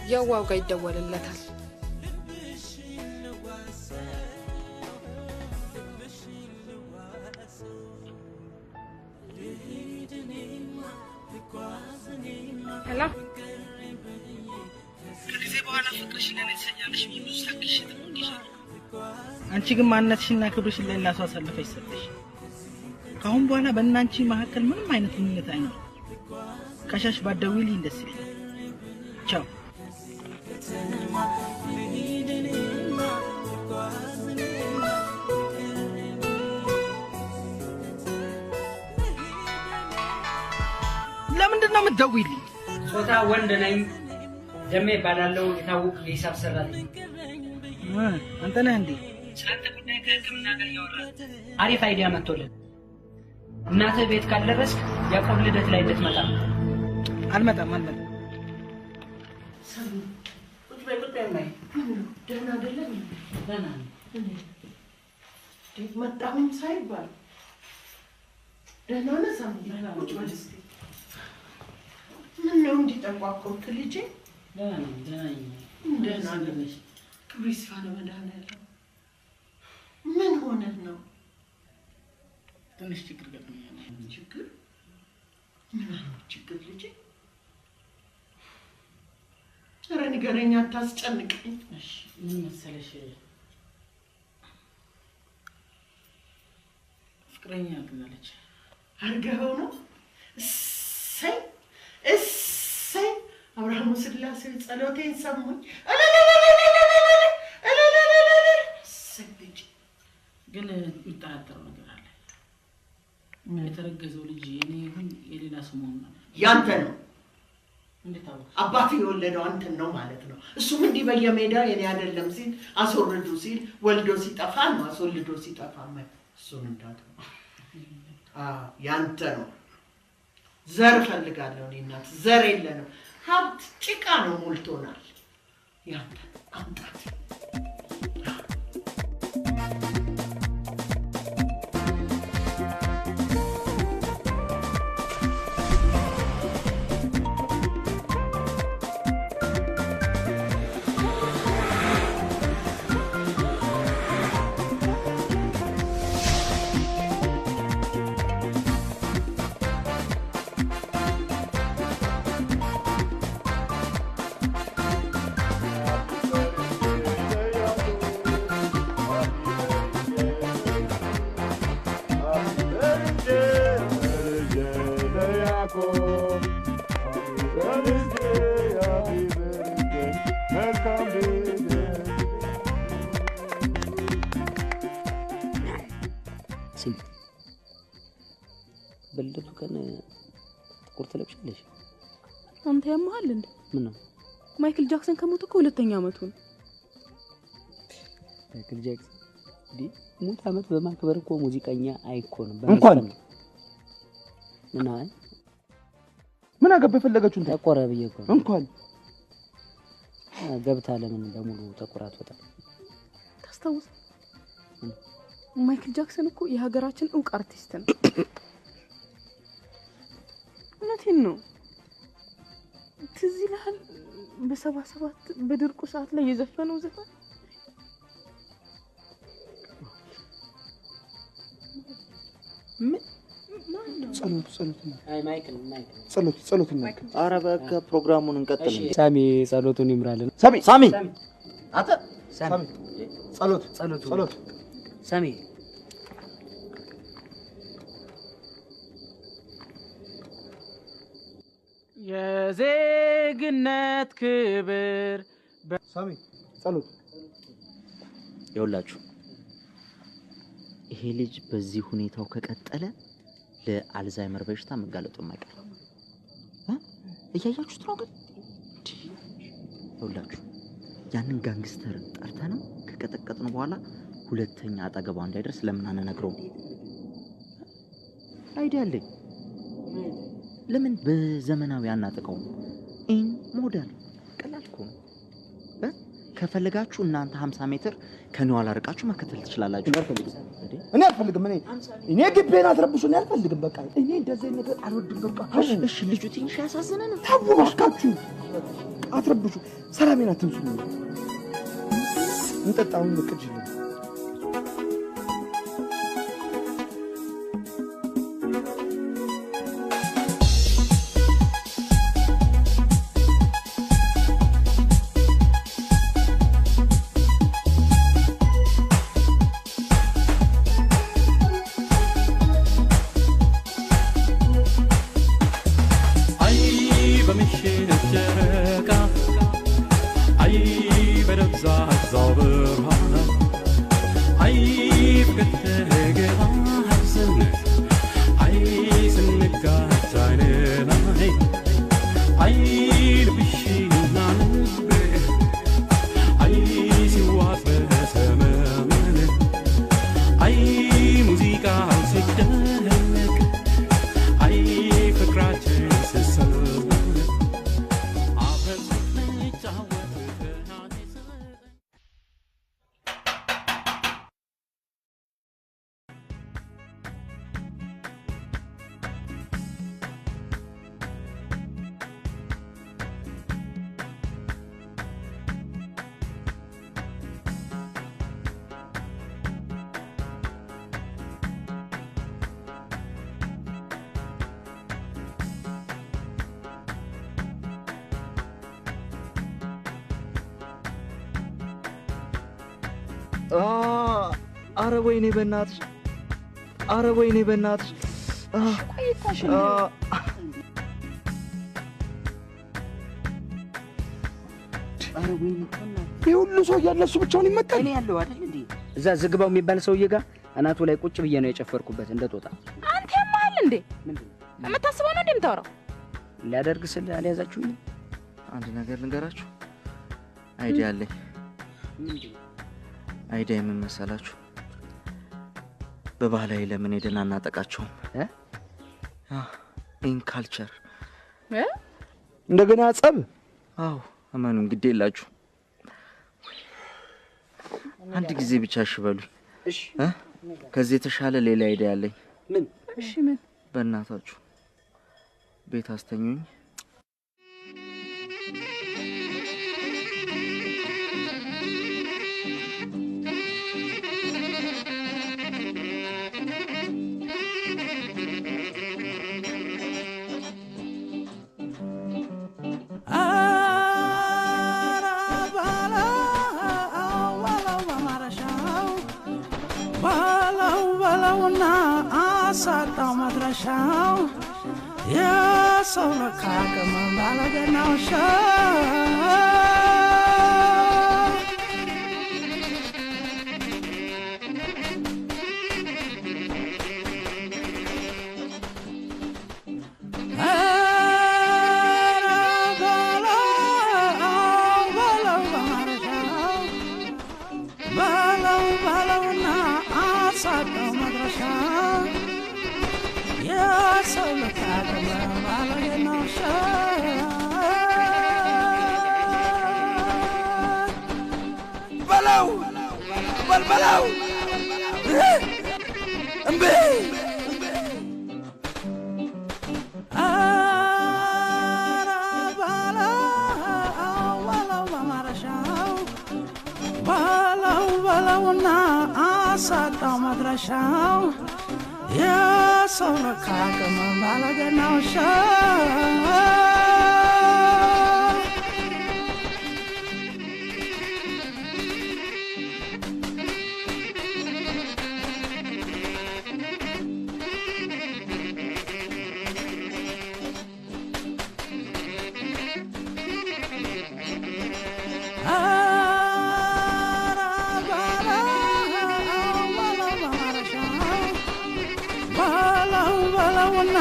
የዋው ጋር ይደወልለታል። ሄሎ ከጊዜ በኋላ ፍቅርሽ ለኔ ተሰኛለሽ ብዙ ታግሽ ትሞኝሻል አንቺ ግን ማንነትሽና ክብርሽን ለሌላ ሰው አሳልፈሽ ሰጠሽ ካሁን በኋላ በእናንቺ መካከል ምንም አይነት ግንኙነት አይኖርም ከሻሽ ባደውልኝ ደስ ይለኛል ቻው ለምንድነው የምትደውይልኝ ጾታ ወንድ ነኝ ደሜ ባላለው የታወቀ የሂሳብ ሰራተኛ አንተ ነህ እንዴ ስላንተ ጉዳይ ከህክምና ጋር ያወራል አሪፍ አይዲያ መጥቶልን እናትህ ቤት ካልደረስክ ያዕቆብ ልደት ላይ እንድትመጣ አልመጣም ቁጭ በይ ማይ ደህና አይደለም ደህና መጣሁኝ ሳይባል ደህና ነህ ሳሚ ቁጭ በል እስኪ ምን ነው እንዲህ ጠቋቆርክ ልጄ ደህና ነሽ ክብር ይስፋ ለመድኃኒዓለም ምን ሆነህ ነው ትንሽ ችግር ገጥሞኛል ችግር ምን አይነት ችግር ልጄ ኧረ ንገረኝ አታስጨንቀኝ እሺ ምን መሰለሽ ፍቅረኛ አግኝታለች አርገኸው ነው እሰይ እሰይ አብርሃም ስላሴ ጸሎቴን ሰሙኝ ግን የምጠራጠረው ነገር አለ የተረገዘው ልጅ የኔ ይሁን የሌላ ሰው መሆኑን ያንተ ነው እንዴት አወቅሽ አባቴ የወለደው አንተን ነው ማለት ነው እሱም እንዲህ በየሜዳው የኔ አይደለም ሲል አስወርዱ ሲል ወልዶ ሲጠፋ ነው አስወልዶ ሲጠፋ ማለት እሱን እንዳትነው ያንተ ነው ዘር ፈልጋለሁ እኔ እናት ዘር የለንም ሀብት ጭቃ ነው ሞልቶናል ያንተ አምጣት በልደቱ ቀን ጥቁር ትለብሻለሽ አንተ ያመሃል እንዴ ምን ነው ማይክል ጃክሰን ከሞተ እኮ ሁለተኛ አመቱ ነው ማይክል ጃክሰን ዲ ሞት አመት በማክበር እኮ ሙዚቀኛ አይኮንም እንኳን ምን አገባ የፈለገችውን ተቆረ ብዬ እኮ እንኳን ገብታ ለምን በሙሉ ተቆራት ወጣ ታስታውስ ማይክል ጃክሰን እኮ የሀገራችን ዕውቅ አርቲስት ነው እውነቴን ነው ትዝ ይልሃል በ77 በድርቁ ሰዓት ላይ የዘፈነው ዘፈን ጸሎት አይ ማይክል ጸሎት ኧረ በቃ ፕሮግራሙን እንቀጥል ሳሚ ጸሎቱን ይምራልን ሳሚ አተ ሳሚ ጸሎት ሳሚ የዜግነት ክብር ሳሚ ጸሎት ይኸውላችሁ ይሄ ልጅ በዚህ ሁኔታው ከቀጠለ ለአልዛይመር በሽታ መጋለጡ የማይቀር እያያችሁት ነው ግን ይኸውላችሁ ያንን ጋንግስተር ጠርተነው ከቀጠቀጥነው በኋላ ሁለተኛ አጠገቧ እንዳይደርስ ለምን አንነግረውም አይዲያ አለኝ ለምን በዘመናዊ አናጥቀውም ኢን ሞደርን ቀላል እኮ ነው ከፈለጋችሁ እናንተ 50 ሜትር ከነው አላርቃችሁ መከተል ትችላላችሁ እኔ አልፈልግም እኔ ግቤን አትረብሹ እኔ አልፈልግም በቃ እኔ እንደዚህ ነገር አልወድም በቃ እሺ ልጁ ትንሽ ያሳዝነን ታው ባካችሁ አትረብሹ ሰላሜን አትንሱ እንጠጣውን ልቅጅ አረ ወይኔ በእናትሽ አረ ወይኔ በእናትሽ አረ ወይኔ ይሄ ሁሉ ሰው እያለ እሱ ብቻውን ይመጣል። እኔ ያለው አይደል እንዴ? እዛ ዝግባው የሚባል ሰውዬ ጋር አናቱ ላይ ቁጭ ብዬ ነው የጨፈርኩበት እንደ ጦጣ። አንተ ያማል እንዴ? የምታስበው ነው እንዴ የምታወራው? ሊያደርግ ስል አልያዛችሁኝ? አንድ ነገር ልንገራችሁ። አይዲያ አለኝ። አይዲያ ምን መሰላችሁ? በባህላዊ ለምን ሄደን አናጠቃቸውም? ኢን ካልቸር እንደገና ጸብ? አዎ እመኑን፣ ግድ የላችሁ። አንድ ጊዜ ብቻ እሺ በሉኝ። እሺ ከዚህ የተሻለ ሌላ አይዲያ አለኝ። ምን? እሺ ምን? በእናታችሁ ቤት አስተኙኝ። ሳጣው መድረሻው የሰው መካከም ባለገናው ባለውና አሳጣው መድረሻው የሰው መካከም ባለገናው በለው በልበለው እምቢ በለውና አሳጣው መድረሻው የሰው መካከም ባለገናው በለውና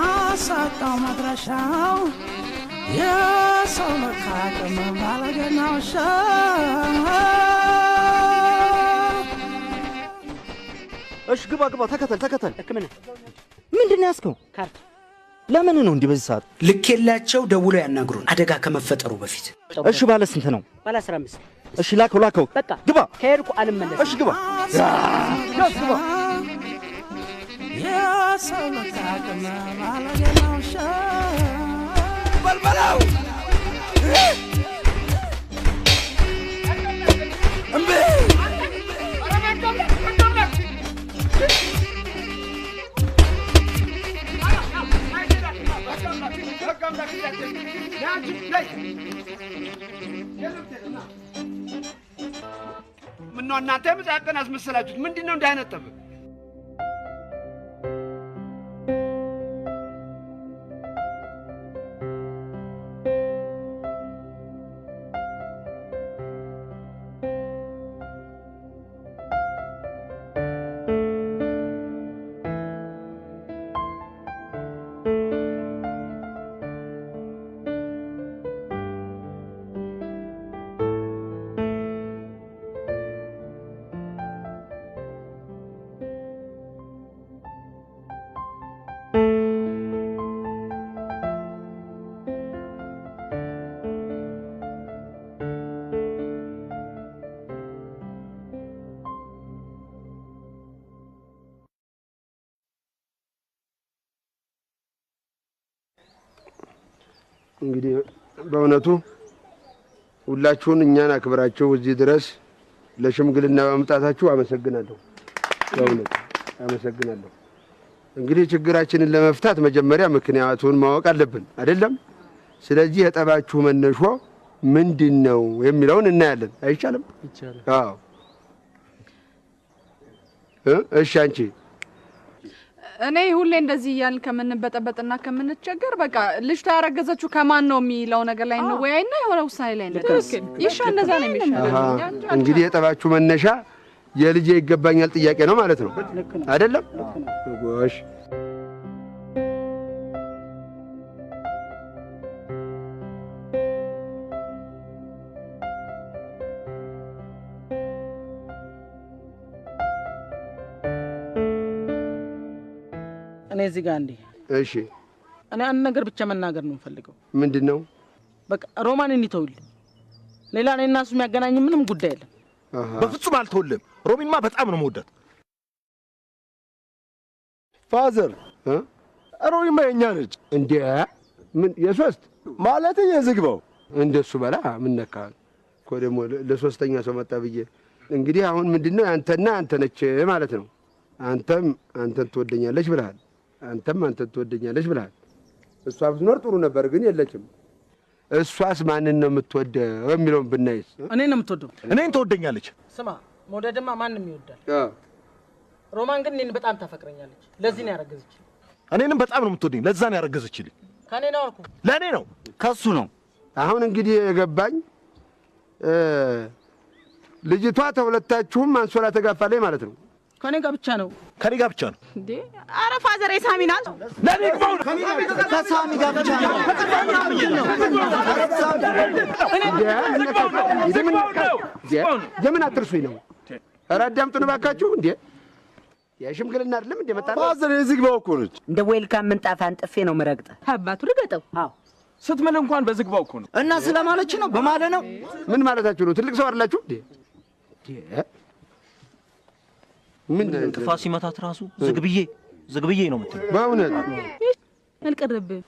አሳጣው መድረሻው የሰው መካከም ባለገናው እሺ ግባ ግባ፣ ተከተል። ህክምና ምንድን ነው ያዝከው? ካርታ። ለምን ነው እንዲህ በዚህ ሰዓት? ልኬላቸው ደውሎ ያናግሩን አደጋ ከመፈጠሩ በፊት። እሺ ባለ ስንት ነው? ባለ 15። እሺ ላከው። በቃ ግባ። ከሄድኩ አልመለስም። እሺ ግባ። ግባ። የሰው መካከም ባለገናው በልበለው እምቢ ምነው እናንተ የምጻቀን አስመሰላችሁት? ምንድነው እንዲህ አይነት ጠብ? እንግዲህ በእውነቱ ሁላችሁን እኛን አክብራችሁ እዚህ ድረስ ለሽምግልና በመምጣታችሁ አመሰግናለሁ። በእውነቱ አመሰግናለሁ። እንግዲህ ችግራችንን ለመፍታት መጀመሪያ ምክንያቱን ማወቅ አለብን አይደለም? ስለዚህ የጠባችሁ መነሾ ምንድነው የሚለውን እናያለን። አይቻልም? ይቻላል። አዎ እሺ አንቺ እኔ ሁሌ እንደዚህ እያልን ከምንበጠበጥና ከምንቸገር በቃ ልጅቷ ያረገዘችው ከማን ነው የሚለው ነገር ላይ እንወያይና የሆነ ውሳኔ ላይ እንደርስ። ይሻል እንደዛ ነው የሚሻለው። እንግዲህ የጠባችሁ መነሻ የልጄ ይገባኛል ጥያቄ ነው ማለት ነው አይደለም? ጎሽ እኔ እዚህ ጋር እንዴ እሺ እኔ አንድ ነገር ብቻ መናገር ነው የምፈልገው። ምንድነው? በቃ ሮማንን ይተውልኝ። ሌላ እኔና እሱ የሚያገናኝ ምንም ጉዳይ የለም። በፍጹም አልተውልም። ሮሚንማ በጣም ነው የምወዳት። ፋዘር ሮሚንማ የኛ ነች እንዴ? ምን የሶስት ማለት የዝግባው እንደሱ በላ ምን ነካ እኮ ደግሞ ለሶስተኛ ሰው መጣ ብዬ እንግዲህ አሁን ምንድነው አንተና አንተ ነች ማለት ነው። አንተም አንተን ትወደኛለች ብለሃል፣ አንተም አንተን ትወደኛለች ብለሃል። እሷ ብትኖር ጥሩ ነበር፣ ግን የለችም። እሷስ ማንን ነው የምትወደው የሚለውን ብናይስ? እኔን ነው የምትወደው። እኔን ትወደኛለች። ስማ መውደድማ ማንም ይወዳል። ሮማን ግን እኔን በጣም ታፈቅረኛለች። ለዚህ ነው ያረገዘችኝ። እኔንም በጣም ነው የምትወደኝ። ለዛ ነው ያረገዘችልኝ። ከኔ ነው አልኩ። ለኔ ነው ከሱ ነው። አሁን እንግዲህ የገባኝ ልጅቷ ተሁለታችሁም አንሶላ ተጋፋለች ማለት ነው። ከኔ ጋር ብቻ ነው። ከኔ ጋር ብቻ ነው እንዴ? አረ ፋዘር የሳሚ ናት። ለኔ ግባው ከሳሚ ጋር ብቻ ነው። የምን አትርሱኝ ነው? ኧረ አዳምጡን እባካችሁ። እንዴ የሽምግልና አይደለም እንዴ መጣ? ፋዘር የዝግባው እኮ ነች። እንደ ዌልካም ምንጣፍ አንጥፌ ነው ምረግጠ አባቱ ልገጠው። አዎ ስትምል እንኳን በዝግባው እኮ ነው። እና ስለማለች ነው በማለ ነው። ምን ማለታችሁ ነው? ትልቅ ሰው አይደላችሁ እንዴ? ምን ጥፋት ሲመታት ራሱ ዝግብዬ ነው የምትለው። በእውነት አልቀረብም።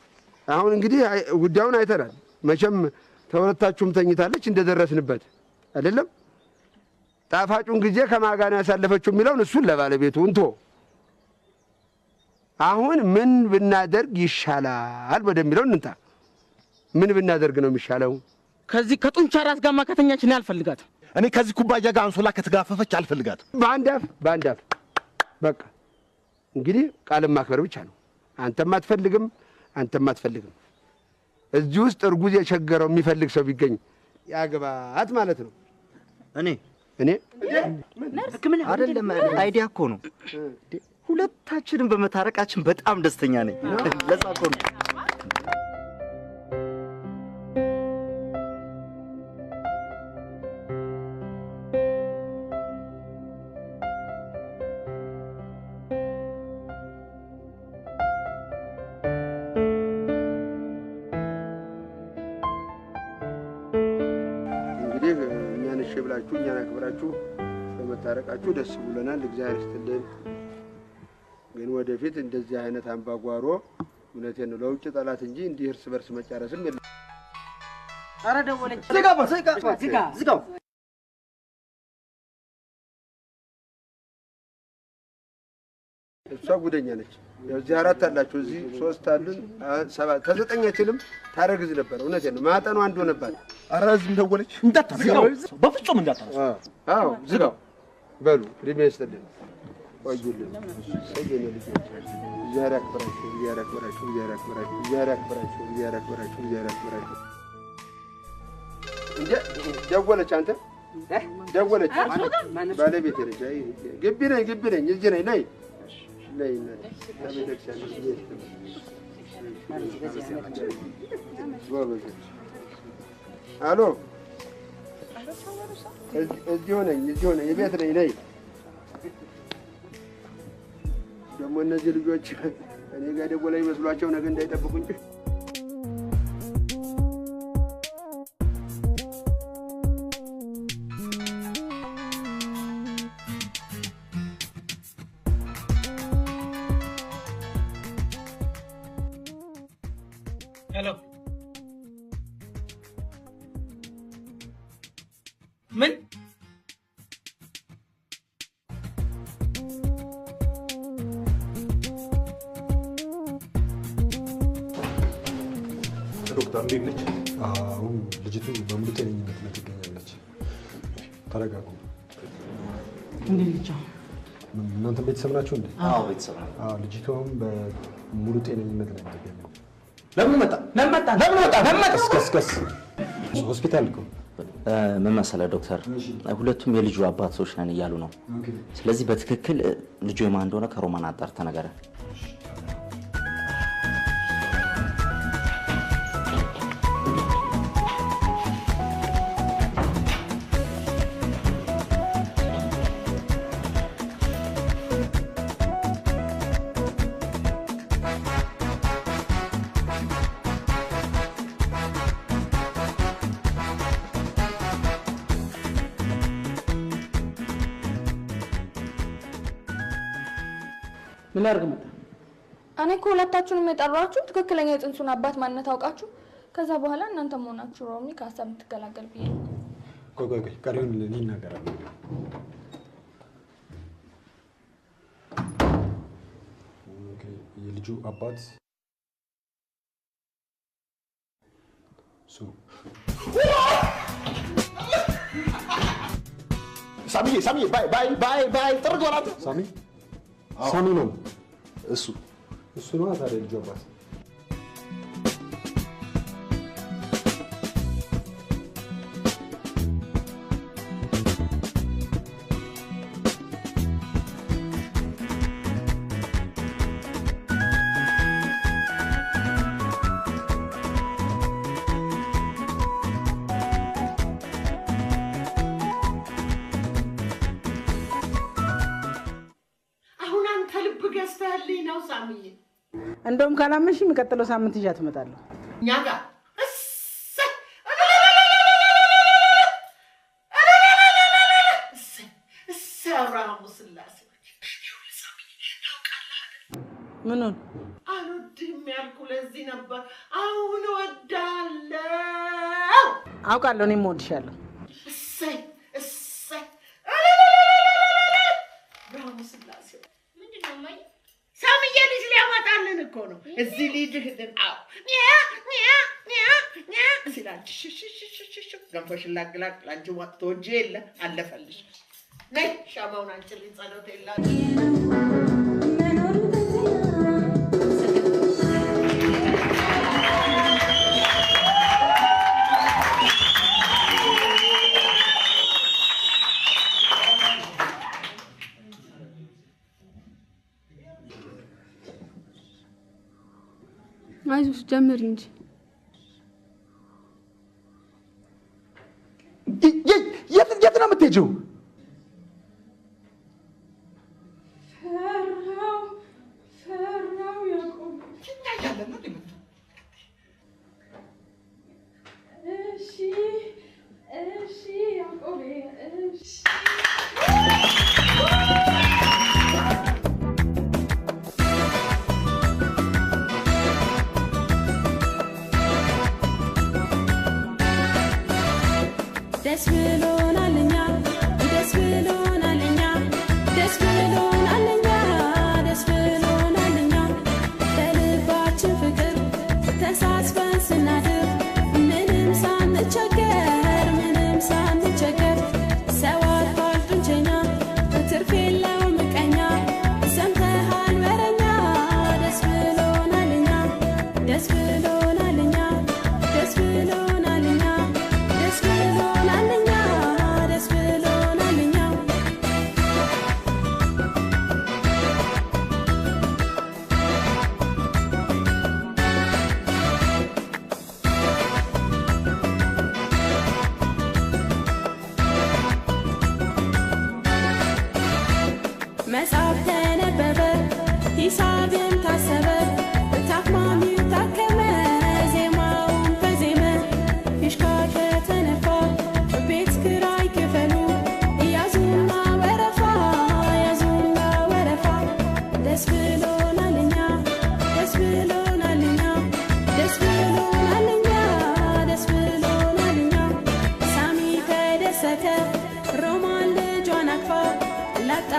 አሁን እንግዲህ ጉዳዩን አይተናል። መቼም ተሁለታችሁም ተኝታለች እንደደረስንበት አይደለም። ጣፋጩን ጊዜ ከማጋና ያሳለፈችው የሚለውን እሱን ለባለቤቱ እንቶ አሁን ምን ብናደርግ ይሻላል ወደሚለው እንንታ። ምን ብናደርግ ነው የሚሻለው? ከዚህ ከጡንቻ ራስ ጋር ማከተኛችን አልፈልጋትም። እኔ ከዚህ ኩባያ ጋር አንሶላ ከተጋፈፈች አልፈልጋትም። በአንድ አፍ በቃ እንግዲህ ቃልን ማክበር ብቻ ነው። አንተም አትፈልግም፣ አንተም አትፈልግም። እዚህ ውስጥ እርጉዝ የቸገረው የሚፈልግ ሰው ቢገኝ ያግባት ማለት ነው። እኔ ሕክምና አይደለም አይዲያ እኮ ነው። ሁለታችንም በመታረቃችን በጣም ደስተኛ ነኝ። ለዛ እኮ ነው። ብላችሁ እኛን አክብራችሁ በመታረቃችሁ ደስ ብሎናል። እግዚአብሔር ይስጥልን። ግን ወደፊት እንደዚህ አይነት አምባጓሮ እውነቴን ነው ለውጭ ጠላት እንጂ እንዲህ እርስ በርስ መጫረስም የለም። ኧረ ደወለች። ዝጋው። እሷ ጉደኛ ነች። እዚህ አራት አላችሁ፣ እዚህ ሶስት አሉን፣ ሰባት ከዘጠኛችንም ታረግዝ ነበር። እውነቴን ነው ማጠኑ አንድ ሆነባት። ኧረ እዚህም ደወለች። እንዳታዝጋው፣ በፍጹም እንዳታረስ። አዎ ዝጋው። በሉ እድሜ ይስጥልን፣ ቆዩልን። ሰየነ ልጅ እግዚአብሔር ያክብራችሁ፣ እግዚአብሔር ያክብራችሁ፣ እግዚአብሔር ያክብራችሁ፣ እግዚአብሔር ያክብራችሁ፣ እግዚአብሔር ያክብራችሁ፣ እግዚአብሔር ያክብራችሁ። እንዴ ደወለች? አንተ ደወለች? ባለቤቴ ነች። አይ ግቢ ነኝ፣ እዚህ ነኝ። ነይ አሎ፣ እዚሁ ነኝ፣ የቤት ነኝ። ነይ ደግሞ እነዚህ ልጆች እኔ ጋር ደወለ ይመስሏቸው ነገ እንዳይጠብቁኝ። ሄሎ፣ ምን ዶክተር እንዴት ነች? አሁን ልጅቱ በሙሉ ጤነኝነት ላይ ትገኛለች። ተረጋጉ። እንዴት ነች? እናንተ ቤተሰብ ናችሁ እንዴ? አዎ ቤተሰብ ነው። አዎ ልጅቷም በሙሉ ጤነኝነት ላይ ነው። ለምን መጣ? ከስ ሆስፒታል እኮ ምን መሰለህ ዶክተር፣ ሁለቱም የልጁ አባቶች ነን እያሉ ነው። ስለዚህ በትክክል ልጁ የማን እንደሆነ ከሮማን አጣርተህ ንገረን። ምን ያርግ መጣ? እኔ እኮ ሁለታችሁንም የጠራችሁ ትክክለኛ የጽንሱን አባት ማንነት አውቃችሁ ከዛ በኋላ እናንተ መሆናችሁ ሮሚ ከሀሳብ የምትገላገል ብዬ ነው። ቆይ ቀሪውን እኔ እናገራለሁ። የልጁ አባት ሳሚ ባይ ጥርግ ወራት ሳሚ ነው እሱ ነው ታዲያ ልጁ አባት እንደውም ካላመንሽ የሚቀጥለው ሳምንት ይዣት እመጣለሁ። ኛጋ ምኑን አልወድህም ያልኩ ለዚህ ነበር። አሁን እወዳለሁ። አውቃለሁ፣ እኔም እወድሻለሁ። እሰይ ብርሃኑ ስላሴ ምንድነው ማይ ሳምዬ ልጅ ሊያመጣልን እኮ ነው። እዚህ ልጅህ አዎ ሲላንቺ ገንፎሽን ላቅላቅ ላንቺ ወጥቶ እጄ የለ አለፈልሽ። ነይ ሻማውን አንቺልኝ ጸሎት የላችሁ አይዞሽ ጀምሪ እንጂ የት ነው የምትሄጂው? ፈራው ያቆም እሺ ያቆም እሺ ደስ ብሎናል እኛ ደስ ብሎናል እኛ ደስ ብሎናል እኛ ደስ ብሎናል እኛ በልባችን ፍቅር ተሳስበን ስናድር ምንም ሳንቸገር ሰው አልፏል ጡንቸኛ ትርፍ የለው ምቀኛ ሰምተሃል ወረኛ ደስ ብሎናል እኛ ደስ ብሎናል እኛ ደስ ብሎናል እኛ ደስ ብሎናል እኛ ደስ ብሎናል እኛ መጽሐፍ ተነበበ ሂሳብም ታሰበ ታክማሚው ታከመ ዜማውን ተዜመ ፊሽካ ከተነፋ ቤት ኪራይ ክፈሉ ያዙና ወረፋ ደስ ብሎናል እኛ ደስ ብሎናል እኛ ደስ ብሎናል እኛ ደስ ብሎናል እኛ ሳሚ ተደሰተ ሮማን ልጇን አቅፋ ላጣ